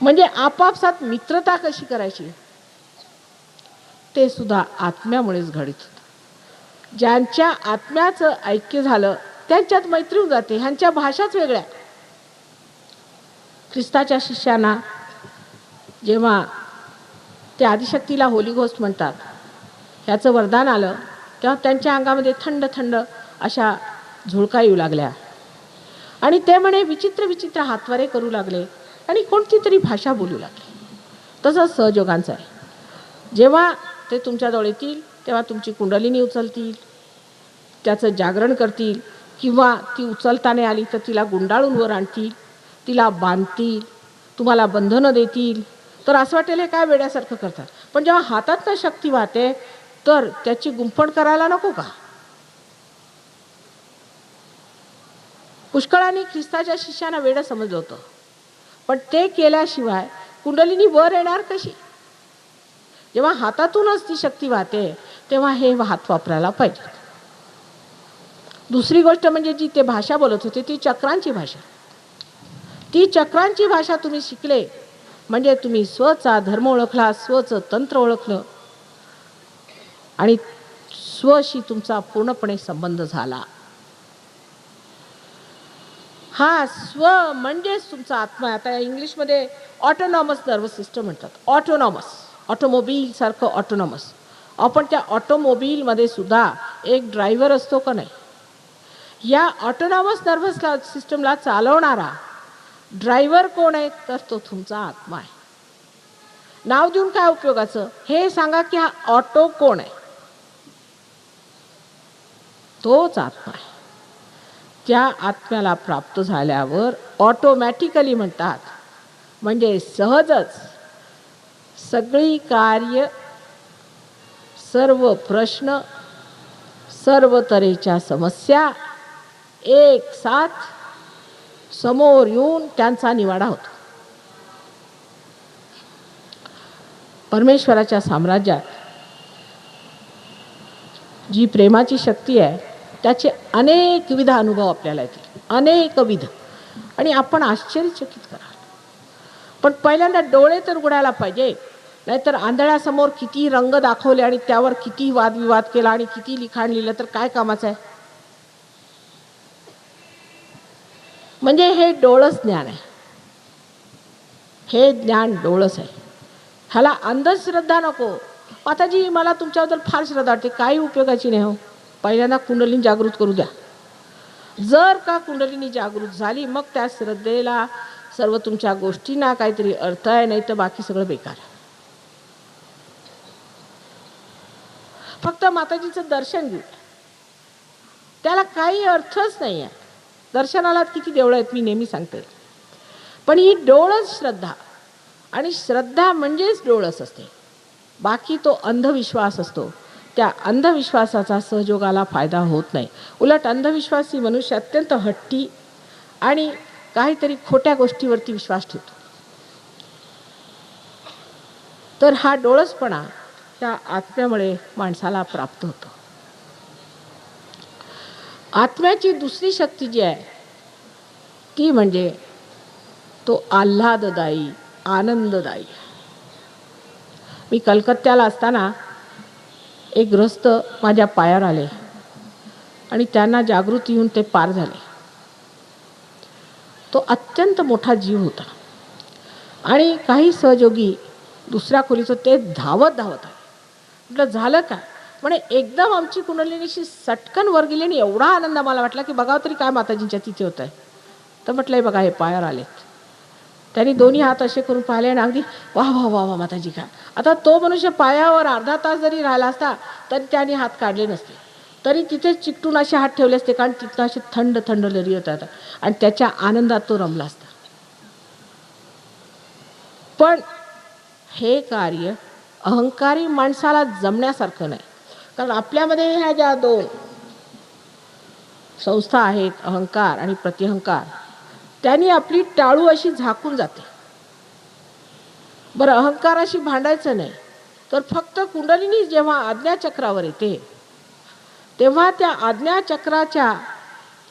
म्हणजे आपापसात मित्रता कशी करायची ते सुद्धा आत्म्यामुळेच घडित होतं. ज्यांच्या आत्म्याचं ऐक्य झालं त्यांच्यात मैत्री होऊन जाते. ह्यांच्या भाषाच वेगळ्या. ख्रिस्ताच्या शिष्यांना जेव्हा ते आदिशक्तीला होली घोस्ट म्हणतात, ह्याचं वरदान आलं तेव्हा त्यांच्या अंगामध्ये थंड थंड अशा झुळका येऊ लागल्या आणि ते म्हणे विचित्र विचित्र हातवारे करू लागले आणि कोणती तरी भाषा बोलू लागले. तसंच सहयोगांचं आहे. जेव्हा ते तुमच्याजवळ येतील तेव्हा तुमची कुंडलिनी उचलतील, त्याचं जागरण करतील, किंवा ती उचलताना आली तर तिला गुंडाळून वर आणतील, तिला बांधतील, तुम्हाला बंधनं देतील. तर असं वाटेल हे काय वेड्यासारखं करतात. पण जेव्हा हातातनं शक्ती वाहते तर त्याची गुंफण करायला नको का? पुष्कळांनी ख्रिस्ताच्या शिष्यांना वेडं समजलं होतं, पण ते केल्याशिवाय कुंडलिनी वर येणार कशी? जेव्हा हातातूनच ती शक्ती वाहते तेव्हा हे हात वापरायला पाहिजे. दुसरी गोष्ट म्हणजे जी ते भाषा बोलत होते ती चक्रांची भाषा. ती चक्रांची भाषा तुम्ही शिकले म्हणजे तुम्ही स्वचा धर्म ओळखला, स्वचं तंत्र ओळखलं आणि स्वशी तुमचा पूर्णपणे संबंध झाला. हा स्व म्हणजेच तुमचा आत्मा. आता इंग्लिशमध्ये ऑटोनॉमस नर्वस सिस्टम म्हणतात. ऑटोनॉमस, ऑटोमोबाईल सारखं ऑटोनॉमस. आपण त्या ऑटोमोबाईलमध्ये सुद्धा एक ड्रायव्हर असतो का नाही? या ऑटोनॉमस नर्वस सिस्टमला चालवणारा ड्रायव्हर कोण आहे? तर तो तुमचा आत्मा आहे. नाव देऊन काय उपयोगाचं? हे सांगा की हा ऑटो कोण आहे? तोच आत्मा आहे. त्या आत्म्याला प्राप्त झाल्यावर ऑटोमॅटिकली म्हणतात, म्हणजे सहजच सगळी कार्य, सर्व प्रश्न, सर्व तऱ्हेच्या समस्या एक साथ समोर येऊन त्यांचा निवाडा होतो. परमेश्वराच्या साम्राज्यात जी प्रेमाची शक्ती आहे त्याचे अनेक विध अनुभव आपल्याला येतील, अनेक विध, आणि आपण आश्चर्यचकित कराल. पण पहिल्यांदा डोळे तर उघडायला पाहिजे, नाहीतर आंधळ्यासमोर किती रंग दाखवले आणि त्यावर किती वादविवाद केला आणि किती लिखाण लिहिलं तर काय कामाचं आहे? म्हणजे हे डोळस ज्ञान आहे, हे ज्ञान डोळस आहे. ह्याला अंधश्रद्धा नको. माताजी मला तुमच्याबद्दल फार श्रद्धा वाटते, काही उपयोगाची नाही हो. पहिल्यांदा कुंडलिनी जागृत करू द्या. जर का कुंडलिनी जागृत झाली मग त्या श्रद्धेला, सर्व तुमच्या गोष्टींना काहीतरी अर्थ आहे, नाही तर बाकी सगळं बेकार आहे. फक्त माताजीचं दर्शन घेऊ, त्याला काही अर्थच नाही आहे. दर्शनाला किती देवळं आहेत मी नेहमी सांगते, पण ही डोळस श्रद्धा, आणि श्रद्धा म्हणजेच डोळस असते. बाकी तो अंधविश्वास असतो. त्या अंधविश्वासाचा सहयोगाला फायदा होत नाही. उलट अंधविश्वासी मनुष्य अत्यंत हट्टी आणि काहीतरी खोट्या गोष्टीवरती विश्वास ठेवतो. तर हा डोळसपणा त्या आत्म्यामुळे माणसाला प्राप्त होतो. आत्म्याची दुसरी शक्ती जी आहे ती म्हणजे तो आल्हाददायी, आनंददायी. मी कलकत्त्याला असताना एक गृहस्थ माझ्या पायावर आले आणि त्यांना जागृती येऊन ते पार झाले. तो अत्यंत मोठा जीव होता आणि काही सहयोगी दुसऱ्या खोलीचं ते धावत धावत आले. म्हटलं झालं काय? म्हणे एकदम आमची कुंडलिनीशी सटकन वर गेली आणि एवढा आनंद मला वाटला की बघावं तरी काय माताजींच्या तिथे होत आहे. तर म्हटलं हे बघा, हे पायावर आलेत. त्यांनी दोन्ही हात असे करून पाहिले आणि अगदी वा वा वा वा माताजी काय. आता तो मनुष्य पायावर अर्धा तास जरी राहिला असता तरी त्याने हात काढले नसते, तरी तिथे चिकटून असे हात ठेवले असते, कारण तिथं असे थंड थंड लहरी येत होता आणि त्याच्या आनंदात तो रमला असता. पण हे कार्य अहंकारी माणसाला जमण्यासारखं नाही. कारण आपल्यामध्ये ह्या ज्या दोन संस्था आहेत, अहंकार आणि प्रतिअहंकार, त्यांनी आपली टाळू अशी झाकून जाते. बरं, अहंकाराशी भांडायचं नाही, तर फक्त कुंडलिनी जेव्हा आज्ञाचक्रावर येते तेव्हा त्या आज्ञाचक्राच्या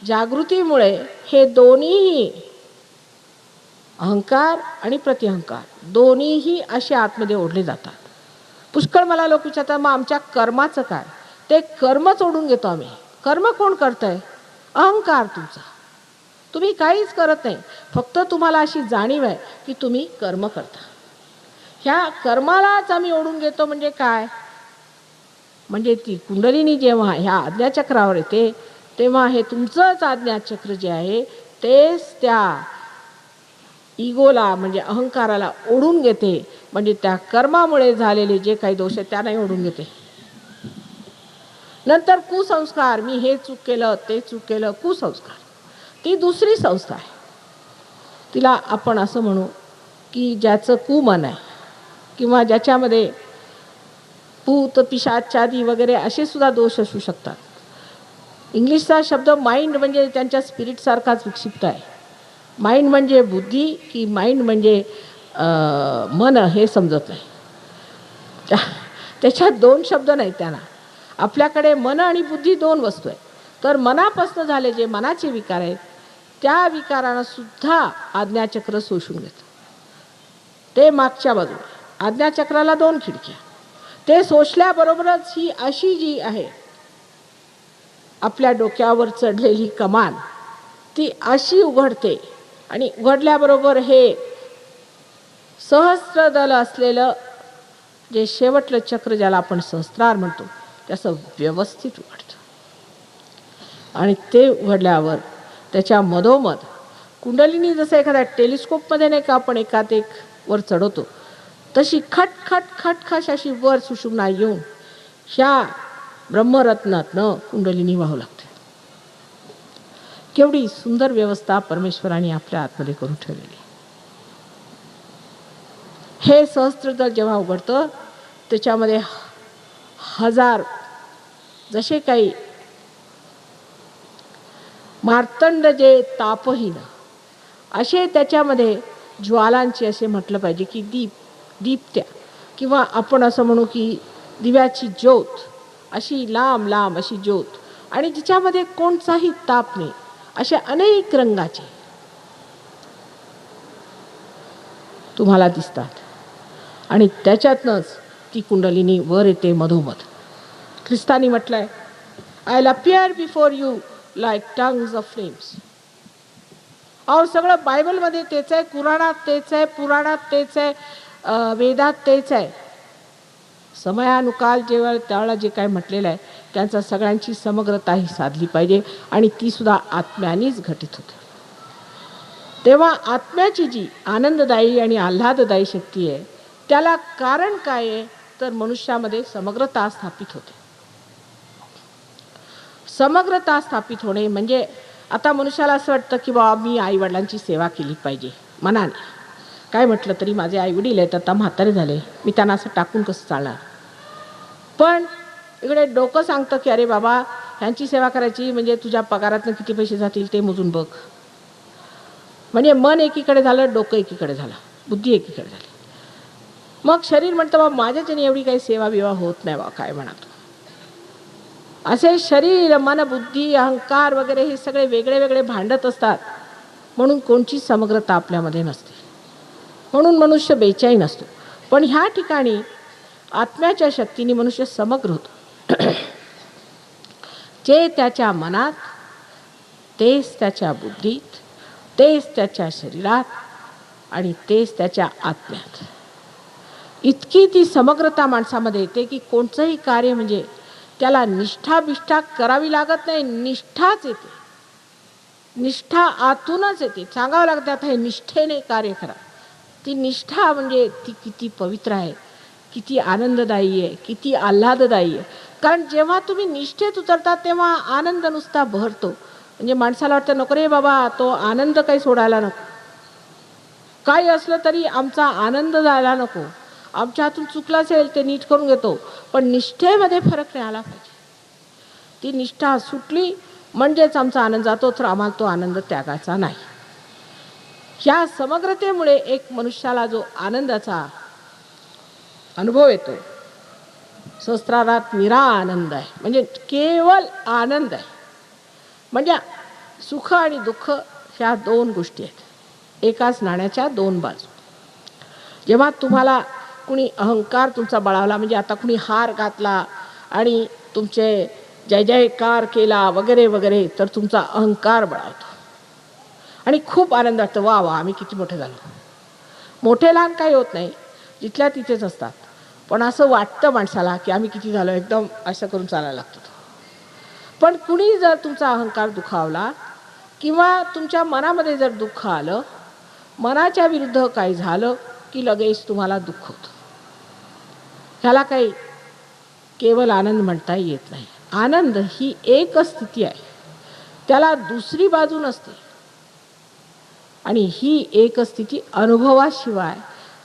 जागृतीमुळे हे दोन्हीही अहंकार आणि प्रतिअहंकार दोन्हीही असे आतमध्ये ओढले जातात. पुष्कळ मला लोक विचारतात मग आमच्या कर्माचं काय? ते कर्मच ओढून घेतो आम्ही. कर्म कोण करतंय? अहंकार तुमचा. तुम्ही काहीच करत नाही, फक्त तुम्हाला अशी जाणीव आहे की तुम्ही कर्म करता. ह्या कर्मालाच आम्ही ओढून घेतो. म्हणजे काय? म्हणजे ती कुंडलिनी जेव्हा ह्या आज्ञाचक्रावर येते तेव्हा हे तुमचंच आज्ञाचक्र जे आहे तेच त्या इगोला म्हणजे अहंकाराला ओढून घेते. म्हणजे त्या कर्मामुळे झालेले जे काही दोष आहेत त्यांनाही ओढून घेते. नंतर कुसंस्कार, मी हे चूक केलं ते चूक केलं, कुसंस्कार ती दुसरी संस्था आहे. तिला आपण असं म्हणू की ज्याचं कुमन आहे किंवा ज्याच्यामध्ये भूत पिशाचादी वगैरे असे सुद्धा दोष असू शकतात. इंग्लिशचा शब्द माइंड म्हणजे त्यांच्या स्पिरिटसारखाच विक्षिप्त आहे. माइंड म्हणजे बुद्धी की माइंड म्हणजे मन हे समजत नाही. त्याच्यात दोन शब्द नाहीत त्यांना. आपल्याकडे मन आणि बुद्धी दोन वस्तू आहेत. तर मनापासून झाले जे मनाचे विकार आहेत त्या विकारांना सुद्धा आज्ञाचक्र शोषून घेतं. ते मागच्या बाजूला आज्ञाचक्राला दोन खिडक्या. ते शोषल्याबरोबरच ही अशी जी आहे आपल्या डोक्यावर चढलेली कमान ती अशी उघडते आणि उघडल्याबरोबर हे सहस्त्रदल असलेलं जे शेवटलं चक्र ज्याला आपण सहस्त्रार म्हणतो त्याचं व्यवस्थित उघडतं. आणि ते उघडल्यावर त्याच्या मधोमध कुंडलिनी जसं एखाद्या टेलिस्कोपमध्ये नाही का आपण एकात एक वर चढवतो तशी खटखट खटखश अशी वर सुषुम्ना येऊन ह्या ब्रह्मरत्नातनं कुंडलिनी वाहू लागते. केवढी सुंदर व्यवस्था परमेश्वराने आपल्या आतमध्ये करून ठेवलेली. हे सहस्त्रदल जेव्हा उघडतं त्याच्यामध्ये हजार जसे काही मार्तंड जे तापहीन असे त्याच्यामध्ये ज्वालांचे असे म्हटलं पाहिजे की दीप्त्या किंवा आपण असं म्हणू की दिव्याची ज्योत अशी लांब लांब अशी ज्योत आणि जिच्यामध्ये कोणताही ताप नाही असे अनेक रंगाचे तुम्हाला दिसतात. आणि त्याच्यातनंच ती कुंडलिनी वर येते मधोमध. ख्रिस्तानी म्हटलंय I appear before you like tongues of flames. अहो सगळं बायबलमध्ये तेच आहे, कुराणात तेच आहे, पुराणात तेच आहे, वेदात तेच आहे. समयानुकाल जेव्हा त्यावेळेला जे काय म्हटलेलं आहे त्यांचा सगळ्यांची समग्रता ही साधली पाहिजे आणि ती सुद्धा आत्म्यानेच घटित होते. तेव्हा आत्म्याची जी आनंददायी आणि आल्हाददायी शक्ती आहे त्याला कारण काय आहे तर मनुष्यामध्ये समग्रता स्थापित होते. समग्रता स्थापित होणे म्हणजे आता मनुष्याला असं वाटतं की बाबा मी आईवडिलांची सेवा केली पाहिजे मनाने. काय म्हटलं तरी माझे आईवडील आहेत आता म्हातारे झाले, मी त्यांना असं टाकून कसं चालणार. पण इकडे डोकं सांगतं की अरे बाबा ह्यांची सेवा करायची म्हणजे तुझ्या पगारातनं किती पैसे जातील ते मोजून बघ. म्हणजे मन एकीकडे झालं, डोकं एकीकडे झालं, बुद्धी एकीकडे झाली. मग शरीर म्हणतं बाबा माझ्याच्याने एवढी काही सेवा बिवा होत नाही बा काय म्हणा तू. असे शरीर मन बुद्धी अहंकार वगैरे हे सगळे वेगळे वेगळे भांडत असतात म्हणून कोणची समग्रता आपल्यामध्ये नसते. म्हणून मनुष्य बेचैन असतो. पण ह्या ठिकाणी आत्म्याच्या शक्तीने मनुष्य समग्र होतो. जे त्याच्या मनात तेच त्याच्या बुद्धीत तेच त्याच्या शरीरात आणि तेच त्याच्या आत्म्यात. इतकी ती समग्रता माणसामध्ये येते की कोणतंही कार्य म्हणजे त्याला निष्ठा बिष्ठा करावी लागत नाही, निष्ठाच येते. निष्ठा आतूनच येते. सांगावं लागतं आता हे निष्ठेने कार्य करा. ती निष्ठा म्हणजे ती किती पवित्र आहे, किती आनंददायी आहे, किती आल्हाददायी आहे. कारण जेव्हा तुम्ही निष्ठेत उतरता तेव्हा आनंद नुसता बहरतो. म्हणजे माणसाला वाटतं नको रे बाबा तो आनंद काही सोडायला नको, काही असलं तरी आमचा आनंद जायला नको, आमच्या हातून चुकलं असेल ते नीट करून घेतो. पण निष्ठेमध्ये फरक नाही आला पाहिजे. ती निष्ठा सुटली म्हणजेच आमचा आनंद जातो, तर आम्हाला तो आनंद त्यागायचा नाही. ह्या समग्रतेमुळे एक मनुष्याला जो आनंदाचा अनुभव येतो सहस्त्रारात निरा आनंद आहे. म्हणजे केवळ आनंद आहे. म्हणजे सुख आणि दुःख ह्या दोन गोष्टी आहेत, एकाच नाण्याच्या दोन बाजू. जेव्हा तुम्हाला कुणी अहंकार तुमचा बळावला म्हणजे आता कुणी हार घातला आणि तुमचे जय जयकार केला वगैरे वगैरे तर तुमचा अहंकार बळावतो आणि खूप आनंद वाटतो, वा वा आम्ही किती मोठे झालो. मोठे लहान काही होत नाही, जिथल्या तिथेच असतात. पण असं वाटतं माणसाला की आम्ही किती झालो, एकदम असं करून चालायला लागतो. पण कुणी जर तुमचा अहंकार दुखावला किंवा तुमच्या मनामध्ये जर दुःख आलं, मनाच्या विरुद्ध काही झालं की लगेच तुम्हाला दुःख होतं. ह्याला काही केवळ आनंद म्हणता येत नाही. आनंद ही एकच स्थिती आहे, त्याला दुसरी बाजू नसते. आणि ही एक स्थिती अनुभवाशिवाय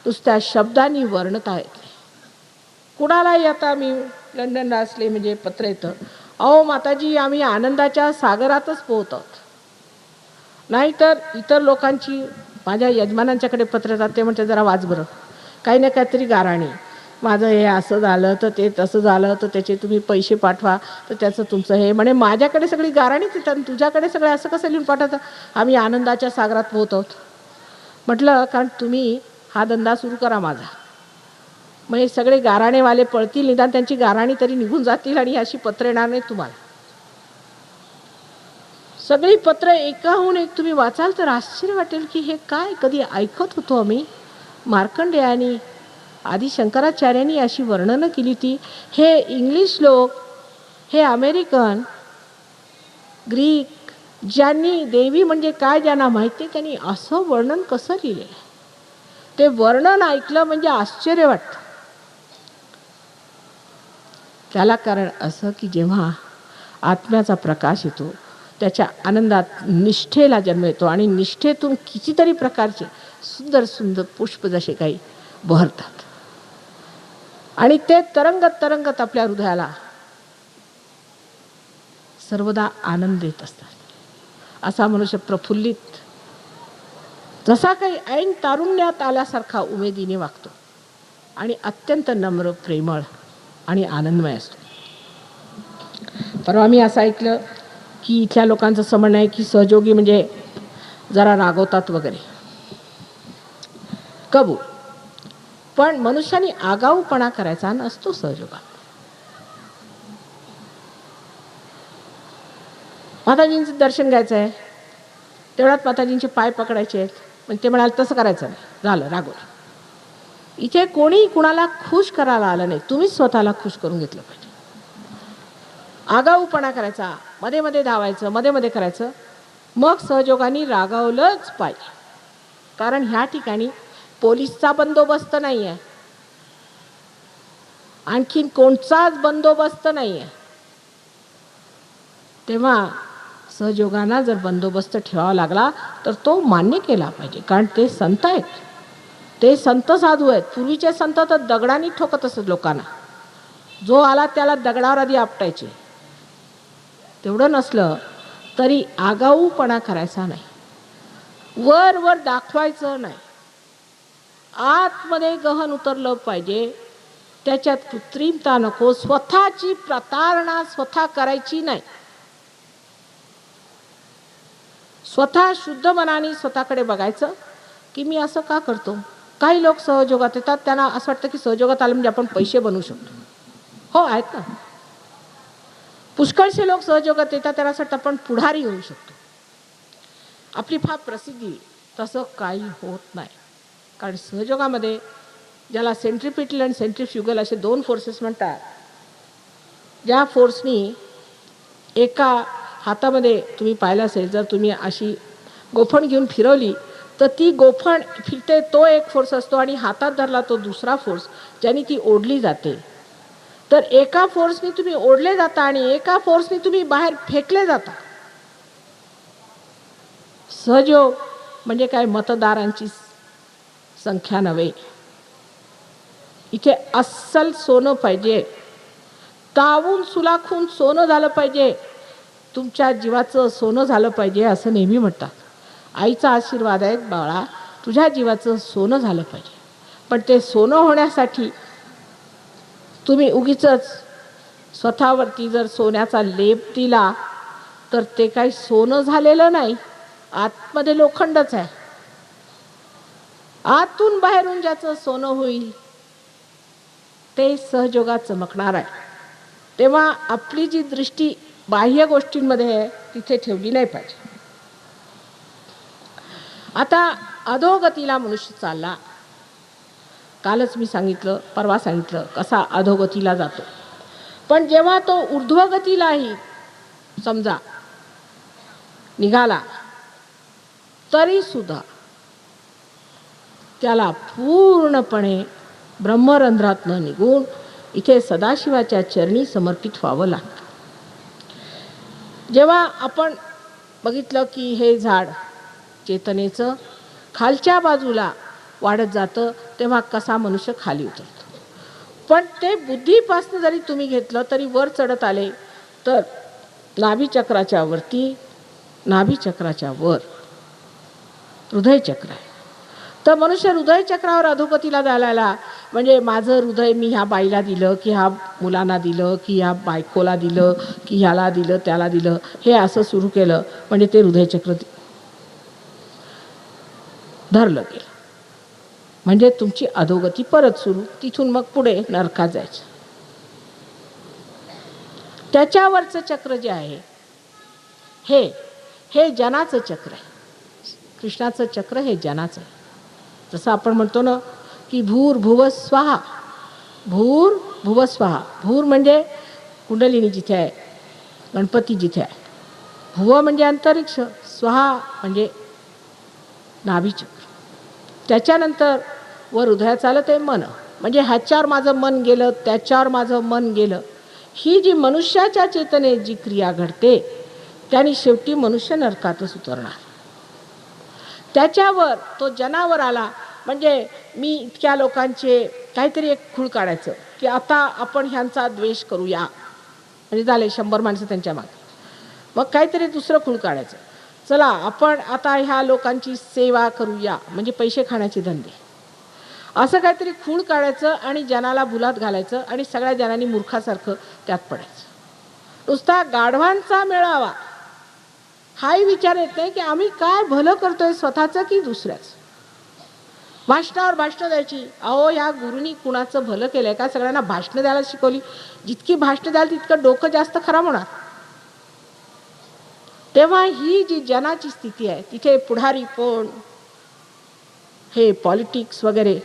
नुसत्या शब्दांनी वर्णता येत नाही. कुणालाही आता मी लंडनला असले म्हणजे पत्र येतं, अहो माताजी आम्ही आनंदाच्या सागरातच पोहत आहोत. नाहीतर इतर लोकांची, माझ्या यजमानांच्याकडे पत्र जाते, म्हणते जरा वाच बरं, काही ना काहीतरी गाराणी, माझं हे असं झालं तर ते तसं झालं तर त्याचे तुम्ही पैसे पाठवा, तर त्याचं तुमचं हे म्हणे, माझ्याकडे सगळी गाराणीच येतात, तुझ्याकडे सगळे असं कसं लिहून पाठवतं, आम्ही आनंदाच्या सागरात पोहत आहोत. म्हटलं कारण तुम्ही हा धंदा सुरू करा माझा, मग हे सगळे गाराणेवाले पळतील, निदान त्यांची गाराणी तरी निघून जातील आणि अशी पत्र येणार नाही तुम्हाला. सगळी पत्र एकाहून एक तुम्ही वाचाल तर आश्चर्य वाटेल की हे काय, कधी ऐकत होतो आम्ही. मार्कंडेयानी आदि शंकराचार्यांनी अशी वर्णनं केली होती. हे इंग्लिश लोक, हे अमेरिकन, ग्रीक, ज्यांनी देवी म्हणजे काय ज्यांना माहिती आहे, त्यांनी असं वर्णन कसं लिहिलं. ते वर्णन ऐकलं म्हणजे आश्चर्य वाटतं. त्याला कारण असं की जेव्हा आत्म्याचा प्रकाश येतो, त्याच्या आनंदात निष्ठेला जन्म येतो आणि निष्ठेतून कितीतरी प्रकारचे सुंदर सुंदर पुष्प जसे काही बहरतात आणि ते तरंगत तरंगत आपल्या हृदयाला सर्वदा आनंद देत असतात. असा मनुष्य प्रफुल्लित, जसा काही ऐन तारुण्यात आल्यासारखा उमेदीने वागतो आणि अत्यंत नम्र, प्रेमळ आणि आनंदमय असतो. परवा मी असं ऐकलं की इथल्या लोकांचं असं म्हणणं आहे की सहयोगी म्हणजे जरा रागवतात वगैरे. कबूल, पण मनुष्याने आगाऊपणा करायचा नसतो सहयोगात. माताजींचं दर्शन घ्यायचं आहे, तेवढ्यात माताजींचे पाय पकडायचे आहेत, पण ते म्हणाले तसं करायचं नाही, झालं रागवलं. इथे कोणी कुणाला खुश करायला आलं नाही, तुम्हीच स्वतःला खुश करून घेतलं पाहिजे. आगाऊपणा करायचा, मध्ये मध्ये धावायचं, मध्ये मध्ये करायचं, मग सहयोगाने रागावलंच पाहिजे. कारण ह्या ठिकाणी पोलीसचा बंदोबस्त नाही आहे, आणखीन कोणताच बंदोबस्त नाही आहे. तेव्हा सहयोगांना जर बंदोबस्त ठेवावा लागला तर तो मान्य केला पाहिजे, कारण ते संत आहेत, ते संत साधू आहेत. पूर्वीचे संत तर दगडाने ठोकत असत लोकांना, जो आला त्याला दगडावर आधी आपटायचे. तेवढं नसलं तरी आगाऊपणा करायचा नाही, वर वर दाखवायचं नाही, आतमध्ये गहन उतरलं पाहिजे, त्याच्यात कृत्रिमता नको, स्वतःची प्रतारणा स्वतः करायची नाही. स्वतः शुद्ध मनाने स्वतःकडे बघायचं की मी असं का करतो. काही लोक सहयोगात येतात, त्यांना असं वाटतं की सहयोगात आलं म्हणजे आपण पैसे बनवू शकतो. हो आहेत ना, पुष्कळसे लोक सहयोगात येतात, त्यांना असं वाटतं आपण पुढारी होऊ शकतो, आपली फार प्रसिद्धी. तसं काही होत नाही. कारण सहयोगामध्ये ज्याला सेंट्रिपिटल आणि सेंट्रिफ्युगल असे दोन फोर्सेस म्हणतात, ज्या फोर्सनी एका हातामध्ये तुम्ही पाहिलं असेल, जर तुम्ही अशी गोफण घेऊन फिरवली तर ती गोफण फिरते, तो एक फोर्स असतो, आणि हातात धरला तो दुसरा फोर्स ज्याने ती ओढली जाते. तर एका फोर्सनी तुम्ही ओढले जाता आणि एका फोर्सनी तुम्ही बाहेर फेकले जाता. सहयोग म्हणजे काय मतदारांची संख्या नव्हे. इथे अस्सल सोनं पाहिजे, तावून सुलाखून सोनं झालं पाहिजे, तुमच्या जीवाचं सोनं झालं पाहिजे असं नेहमी म्हणतात. आईचा आशीर्वाद आहे, बाळा तुझ्या जीवाचं सोनं झालं पाहिजे. पण ते सोनं होण्यासाठी तुम्ही उगीचच स्वतःवरती जर सोन्याचा लेप दिला तर ते काही सोनं झालेलं नाही, आतमध्ये लोखंडच आहे. आतून बाहेरून ज्याचं सोनं होईल ते सहयोगात चमकणार आहे. तेव्हा आपली जी दृष्टी बाह्य गोष्टींमध्ये आहे तिथे ठेवली नाही पाहिजे. आता अधोगतीला मनुष्य चालला, कालच मी सांगितलं, परवा सांगितलं कसा अधोगतीला जातो. पण जेव्हा तो ऊर्ध्वगतीलाही समजा निघाला तरी सुद्धा त्याला पूर्णपणे ब्रह्मरंध्रातनं निघून इथे सदाशिवाच्या चरणी समर्पित व्हावं लागतं. जेव्हा आपण बघितलं की हे झाड चेतनेचं खालच्या बाजूला वाढत जातं तेव्हा कसा मनुष्य खाली उतरतो. पण ते बुद्धीपासून जरी तुम्ही घेतलं तरी वर चढत आले तर नाभीचक्राच्या वरती, नाभीचक्राच्या वर हृदयचक्र आहे. तर मनुष्य हृदयचक्रावर अधोगतीला जायला म्हणजे माझं हृदय मी ह्या बाईला दिलं की ह्या मुलांना दिलं की ह्या बायकोला दिलं की ह्याला दिलं त्याला दिलं, हे असं सुरू केलं म्हणजे ते हृदयचक्र धरलं गेलं म्हणजे तुमची अधोगती परत सुरू. तिथून मग पुढे नरकात जायचं. त्याच्यावरचं चक्र जे आहे हे जनाचं चक्र आहे. कृष्णाचं चक्र हे जनाचं आहे. जसं आपण म्हणतो ना की भूर भुव स्वाहा, भूर भुव स्वाहा. भूर म्हणजे कुंडलिनी जिथे आहे, गणपती जिथे आहे. भुव म्हणजे अंतरिक्ष, स्वाहा म्हणजे नाभीचक्र. त्याच्यानंतर वर हृदयात आलं ते मन, म्हणजे ह्याच्यावर माझं मन गेलं त्याच्यावर माझं मन गेलं. ही जी मनुष्याच्या चेतनेत जी क्रिया घडते त्याने शेवटी मनुष्य नरकातच उतरणार. त्याच्यावर तो जनावर आला म्हणजे मी इतक्या लोकांचे काहीतरी एक खूळ काढायचं की आता आपण ह्यांचा द्वेष करूया, म्हणजे झाले 100 माणसं त्यांच्या मागे. मग काहीतरी दुसरं खूळ काढायचं, चला आपण आता ह्या लोकांची सेवा करूया, म्हणजे पैसे खाण्याचे धंदे. असं काहीतरी खूळ काढायचं आणि जनाला भुलात घालायचं आणि सगळ्या जनांनी मूर्खासारखं त्यात पडायचं. नुसता गाढवांचा मेळावा हाही विचार येत नाही की आम्ही काय भलं करतोय, स्वतःचं की दुसऱ्याचं. भाषणावर भाषणं द्यायची. अहो ह्या गुरुनी कुणाचं भलं केलंय का? सगळ्यांना भाषणं द्यायला शिकवली. जितकी भाषणं द्याल तितकं डोकं जास्त खराब होणार. तेव्हा ही जी जनाची स्थिती आहे तिथे पुढारी कोण, हे पॉलिटिक्स वगैरे,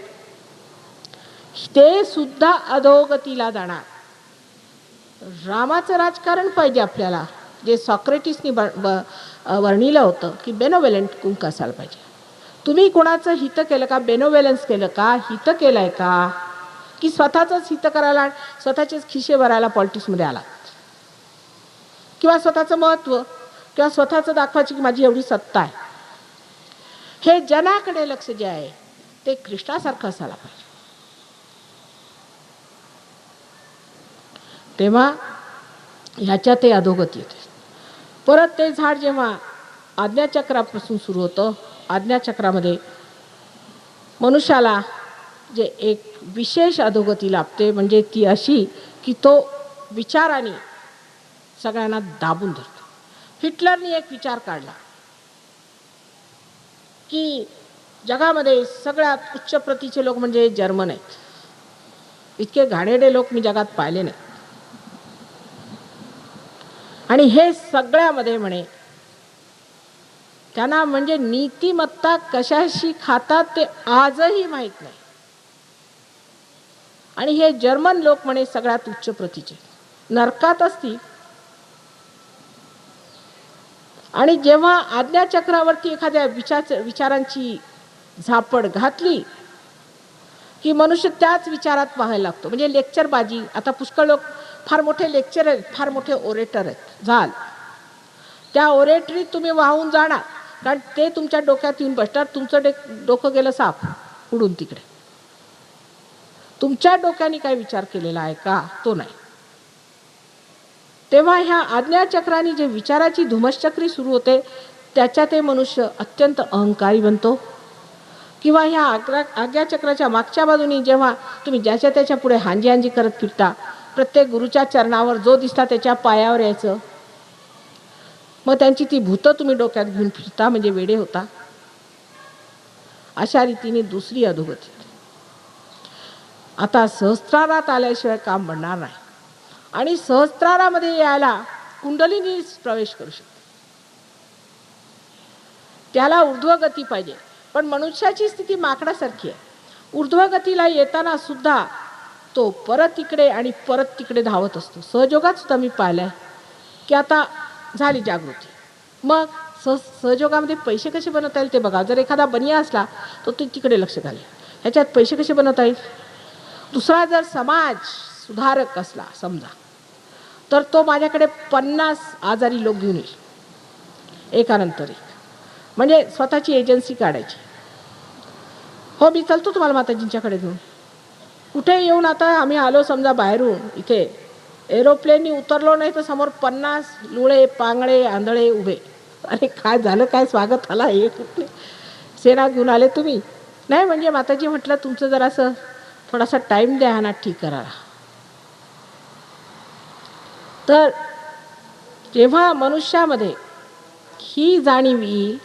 ते सुद्धा अधोगतीला जाणार. रामाचं राजकारण पाहिजे आपल्याला, जे सॉक्रेटिसनी वर्णिलं होतं की बेनोव्हेलंट कुंक असायला पाहिजे. तुम्ही कोणाचं हित केलं का? बेनोव्हेलन्स केलं का? हित केलंय का? की स्वतःचंच हित करायला, स्वतःचेच खिशे भरायला पॉलिटिक्समध्ये आला, किंवा स्वतःचं महत्त्व किंवा स्वतःचं दाखवायचं की माझी एवढी सत्ता आहे. हे जनाकडे लक्ष जे आहे ते कृष्णासारखं असायला पाहिजे. तेव्हा ह्याच्या ते अधोगती येते. परत ते झाड जेव्हा आज्ञाचक्रापासून सुरू होतं, आज्ञाचक्रामध्ये मनुष्याला जे एक विशेष अधोगती लाभते म्हणजे ती अशी की तो विचाराने सगळ्यांना दाबून धरतो. हिटलरनी एक विचार काढला की जगामध्ये सगळ्यात उच्च प्रतीचे लोक म्हणजे जर्मन आहेत. इतके घाणेरडे लोक मी जगात पाहिले नाही. आणि हे सगळ्यामध्ये म्हणे त्यांना म्हणजे नीतिमत्ता कशाशी खातात ते आजही माहीत नाही. आणि हे जर्मन लोक म्हणे सगळ्यात उच्च प्रतीचे, नरकात असतील. आणि जेव्हा आज्ञाचक्रावरती एखाद्या विचारांची झापड घातली की मनुष्य त्याच विचारात व्हायला लागतो. म्हणजे लेक्चरबाजी. आता पुष्कळ लोक फार मोठे लेक्चर आहेत, फार मोठे ओरेटर आहेत, झाल त्या ओरेटरीत तुम्ही वाहून जाणार, कारण ते तुमच्या डोक्यात येऊन बसतात. तुमचं डोकं गेलं साफ उडून तिकडे. तुमच्या डोक्याने काय विचार केलेला आहे का? तो नाही. तेव्हा ह्या आज्ञाचक्राने जे विचाराची धुमश्चक्री सुरू होते त्याच्या ते मनुष्य अत्यंत अहंकारी बनतो. किंवा ह्या आज्ञाचक्राच्या मागच्या बाजूनी जेव्हा तुम्ही ज्याच्या त्याच्या पुढे हांजी हांजी करत फिरता, प्रत्येक गुरुच्या चरणावर जो दिसता त्याच्या पायावर यायचं, मग त्यांची ती भूतं तुम्ही डोक्यात घेऊन फिरता, म्हणजे वेडे होता. अशा रीतीने दुसरी अधोगती. आता सहस्त्रारात आल्याशिवाय काम बनणार नाही. आणि सहस्त्रारामध्ये यायला कुंडलिनी प्रवेश करू शकते. त्याला ऊर्ध्वगती पाहिजे. पण मनुष्याची स्थिती माकडासारखी आहे. ऊर्ध्वगतीला येताना सुद्धा तो परत इकडे आणि परत तिकडे धावत असतो. सहयोगात सुद्धा मी पाहिलं आहे की आता झाली जागृती, मग सहयोगामध्ये पैसे कसे बनवता येईल ते बघा. जर एखादा बनिया असला तर तो तिकडे लक्ष घालेल, ह्याच्यात पैसे कसे बनवता येईल. दुसरा जर समाज सुधारक असला समजा, तर तो माझ्याकडे 50 आजारी लोक घेऊन येईल एकानंतर एक, म्हणजे स्वतःची एजन्सी काढायची. हो मी चालतो तुम्हाला माताजींच्याकडे घेऊन. कुठे येऊन आता आम्ही आलो समजा बाहेरून, इथे एरोप्लेननी उतरलो नाही तर समोर 50 लुळे पांगळे आंधळे उभे. अरे काय झालं, काय स्वागत आला, हे कुठले सेना घेऊन आले तुम्ही. नाही म्हणजे माताजी म्हटलं तुमचं जरासं थोडासा टाईम द्या ना ठीक करायला. तर जेव्हा मनुष्यामध्ये ही जाणीव येईल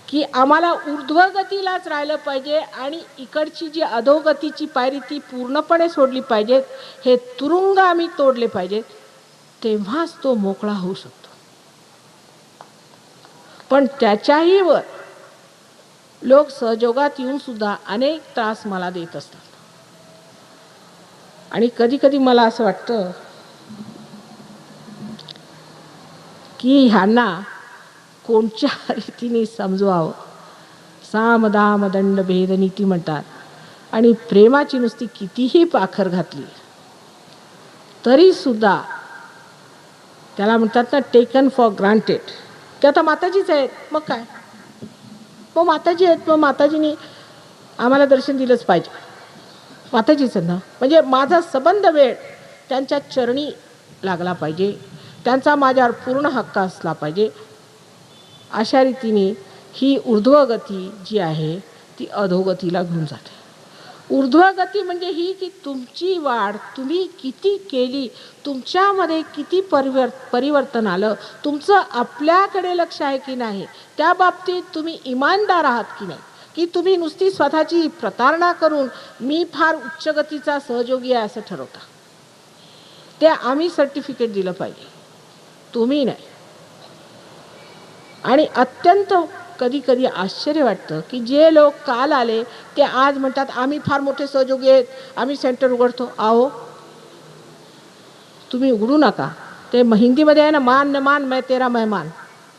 की आम्हाला ऊर्ध्वगतीलाच राहिलं पाहिजे आणि इकडची जी अधोगतीची पायरी ती पूर्णपणे सोडली पाहिजे, हे तुरुंग आम्ही तोडले पाहिजेत, तेव्हाच तो मोकळा होऊ शकतो. पण त्याच्याही वर लोक सहयोगात येऊन सुद्धा अनेक त्रास मला देत असतात. आणि कधी कधी मला असं वाटतं की ह्यांना कोणत्या रीतीने समजवावं. साम दाम दंड भेद नीती म्हणतात, आणि प्रेमाची नुसती कितीही पाखर घातली तरी सुद्धा त्याला म्हणतात ना टेकन फॉर ग्रांटेड, की आता माताजीच आहेत, मग काय, मग माताजी आहेत, मग माताजींनी आम्हाला दर्शन दिलंच पाहिजे, माताजीच ना, म्हणजे माझा संबंध वेळ त्यांच्या चरणी लागला पाहिजे, त्यांचा माझ्यावर पूर्ण हक्क असला पाहिजे. अशा रीतीने ही ऊर्ध्वगती जी आहे ती अधोगतीला घेऊन जाते. ऊर्ध्वगती म्हणजे ही की तुमची वाढ तुम्ही किती केली, तुमच्यामध्ये किती परिवर्तन आलं, तुमचं आपल्याकडे लक्ष आहे की नाही, त्या बाबतीत तुम्ही इमानदार आहात की नाही, की तुम्ही नुसती स्वतःची प्रतारणा करून मी फार उच्च गतीचा सहयोगी आहे असं ठरवता. ते आम्ही सर्टिफिकेट दिलं पाहिजे, तुम्ही नाही. आणि अत्यंत कधी कधी आश्चर्य वाटतं की जे लोक काल आले ते आज म्हणतात आम्ही फार मोठे सहयोगी आहेत, आम्ही सेंटर उघडतो. आहो तुम्ही उघडू नका. ते हिंदीमध्ये आहे ना, मान न मान मैं तेरा मेहमान.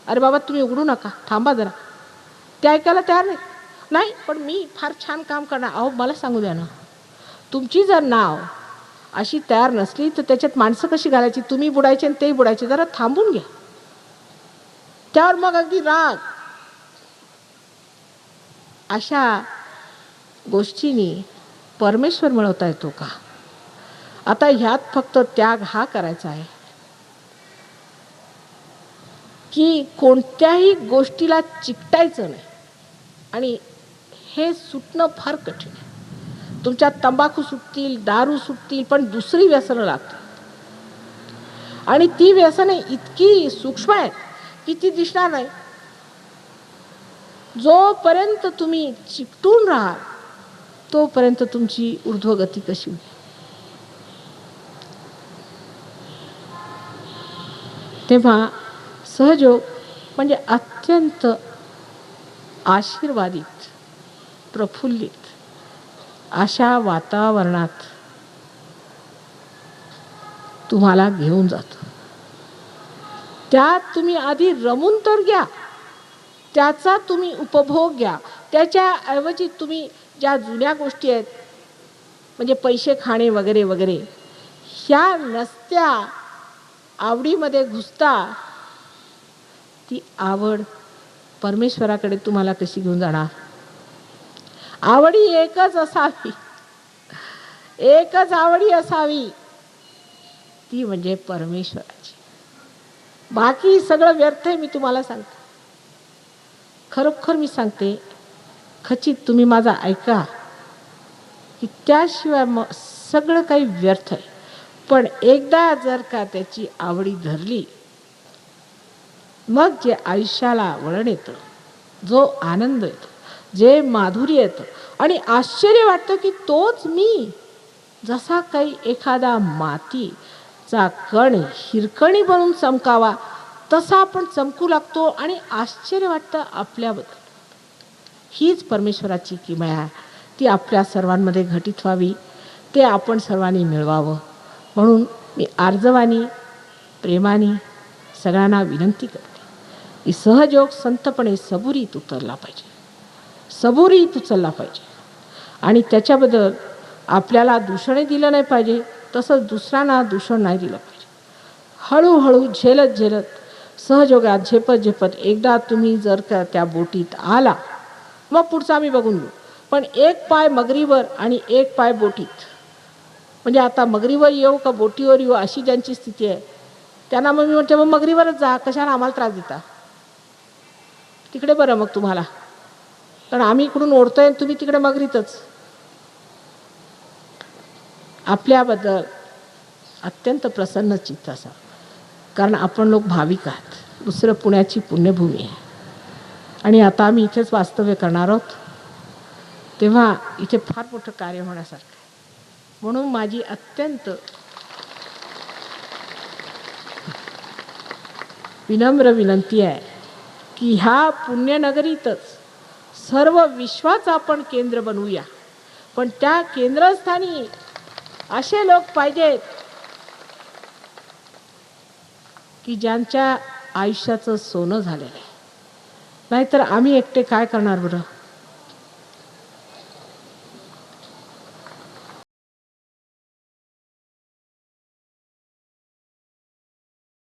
अरे बाबा तुम्ही उघडू नका, थांबा जरा. ते ऐकायला तयार नाही. नाही पण मी फार छान काम करणार. अहो मला सांगू द्या ना, तुमची जर नाव अशी तयार नसली तर त्याच्यात माणसं कशी घालायची, तुम्ही बुडायचे आणि तेही बुडायचे. जरा थांबून घ्या. त्यावर मग अगदी राग. अशा गोष्टींनी परमेश्वर मिळवता येतो का. आता ह्यात फक्त त्याग हा करायचा आहे की कोणत्याही गोष्टीला चिकटायचं नाही. आणि हे सुटणं फार कठीण आहे. तुमच्यात तंबाखू सुटतील, दारू सुटतील, पण दुसरी व्यसनं लागतील. आणि ती व्यसने इतकी सूक्ष्म आहेत की ती दिसणार नाही. जोपर्यंत तुम्ही चिकटून राहाल तोपर्यंत तुमची ऊर्ध्वगती कशी होईल. तेव्हा सहयोग म्हणजे अत्यंत आशीर्वादित प्रफुल्लित अशा वातावरणात तुम्हाला घेऊन जातो. त्यात तुम्ही आधी रमून तर घ्या, त्याचा तुम्ही उपभोग घ्या. त्याच्याऐवजी तुम्ही ज्या जुन्या गोष्टी आहेत म्हणजे पैसे खाणे वगैरे वगैरे, ह्या नसत्या आवडीमध्ये घुसता ती आवड परमेश्वराकडे तुम्हाला कशी घेऊन जाणार. आवडी एकच असावी, एकच आवडी असावी, ती म्हणजे परमेश्वराची. बाकी सगळं व्यर्थ आहे. मी तुम्हाला सांगते, खरोखर मी सांगते, खचित तुम्ही माझा ऐका की त्याशिवाय मग सगळं काही व्यर्थ आहे. पण एकदा जर का त्याची आवडी धरली मग जे आयुष्याला वळण येतं, जो आनंद येतो, जे माधुर्य येतं, आणि आश्चर्य वाटतं की तोच मी. जसा काही एखादा मातीचा कण हिरकणी बनून चमकावा तसा आपण चमकू लागतो आणि आश्चर्य वाटतं आपल्याबद्दल. हीच परमेश्वराची किमया आहे. ती आपल्या सर्वांमध्ये घटित व्हावी, ते आपण सर्वांनी मिळवावं. म्हणून मी आर्जवानी प्रेमाने सगळ्यांना विनंती करते की सहजयोग संतपणे सबुरीत उतरला पाहिजे, सबुरीत उचलला पाहिजे. आणि त्याच्याबद्दल आपल्याला दूषणही दिलं नाही पाहिजे, तसंच दुसऱ्यांना दूषण नाही दिलं पाहिजे. हळूहळू झेलत झेलत सहजोगात झेपत झेपत एकदा तुम्ही जर का त्या बोटीत आला, मग पुढचं आम्ही बघून घेऊ. पण एक पाय मगरीवर आणि एक पाय बोटीत, म्हणजे आता मगरीवर येऊ का बोटीवर येऊ अशी ज्यांची स्थिती आहे, त्यांना मग मी म्हणते मग मगरीवरच जा, कशाला आम्हाला त्रास देता, तिकडे बरं मग तुम्हाला, कारण आम्ही इकडून ओढतोय तुम्ही तिकडे मगरीतच. आपल्याबद्दल अत्यंत प्रसन्न चित्त असावं, कारण आपण लोक भाविक आहात. दुसरं पुण्याची पुण्यभूमी आहे आणि आता आम्ही इथेच वास्तव्य करणार आहोत, तेव्हा इथे फार मोठं कार्य होण्यासारखं आहे. म्हणून माझी अत्यंत विनम्र विनंती आहे की ह्या पुण्यनगरीतच सर्व विश्वाचं आपण केंद्र बनवूया, पण त्या केंद्रस्थानी असे लोक पाहिजेत की ज्यांच्या आयुष्याचं सोनं झालेलं आहे. नाहीतर आम्ही एकटे काय करणार बरं.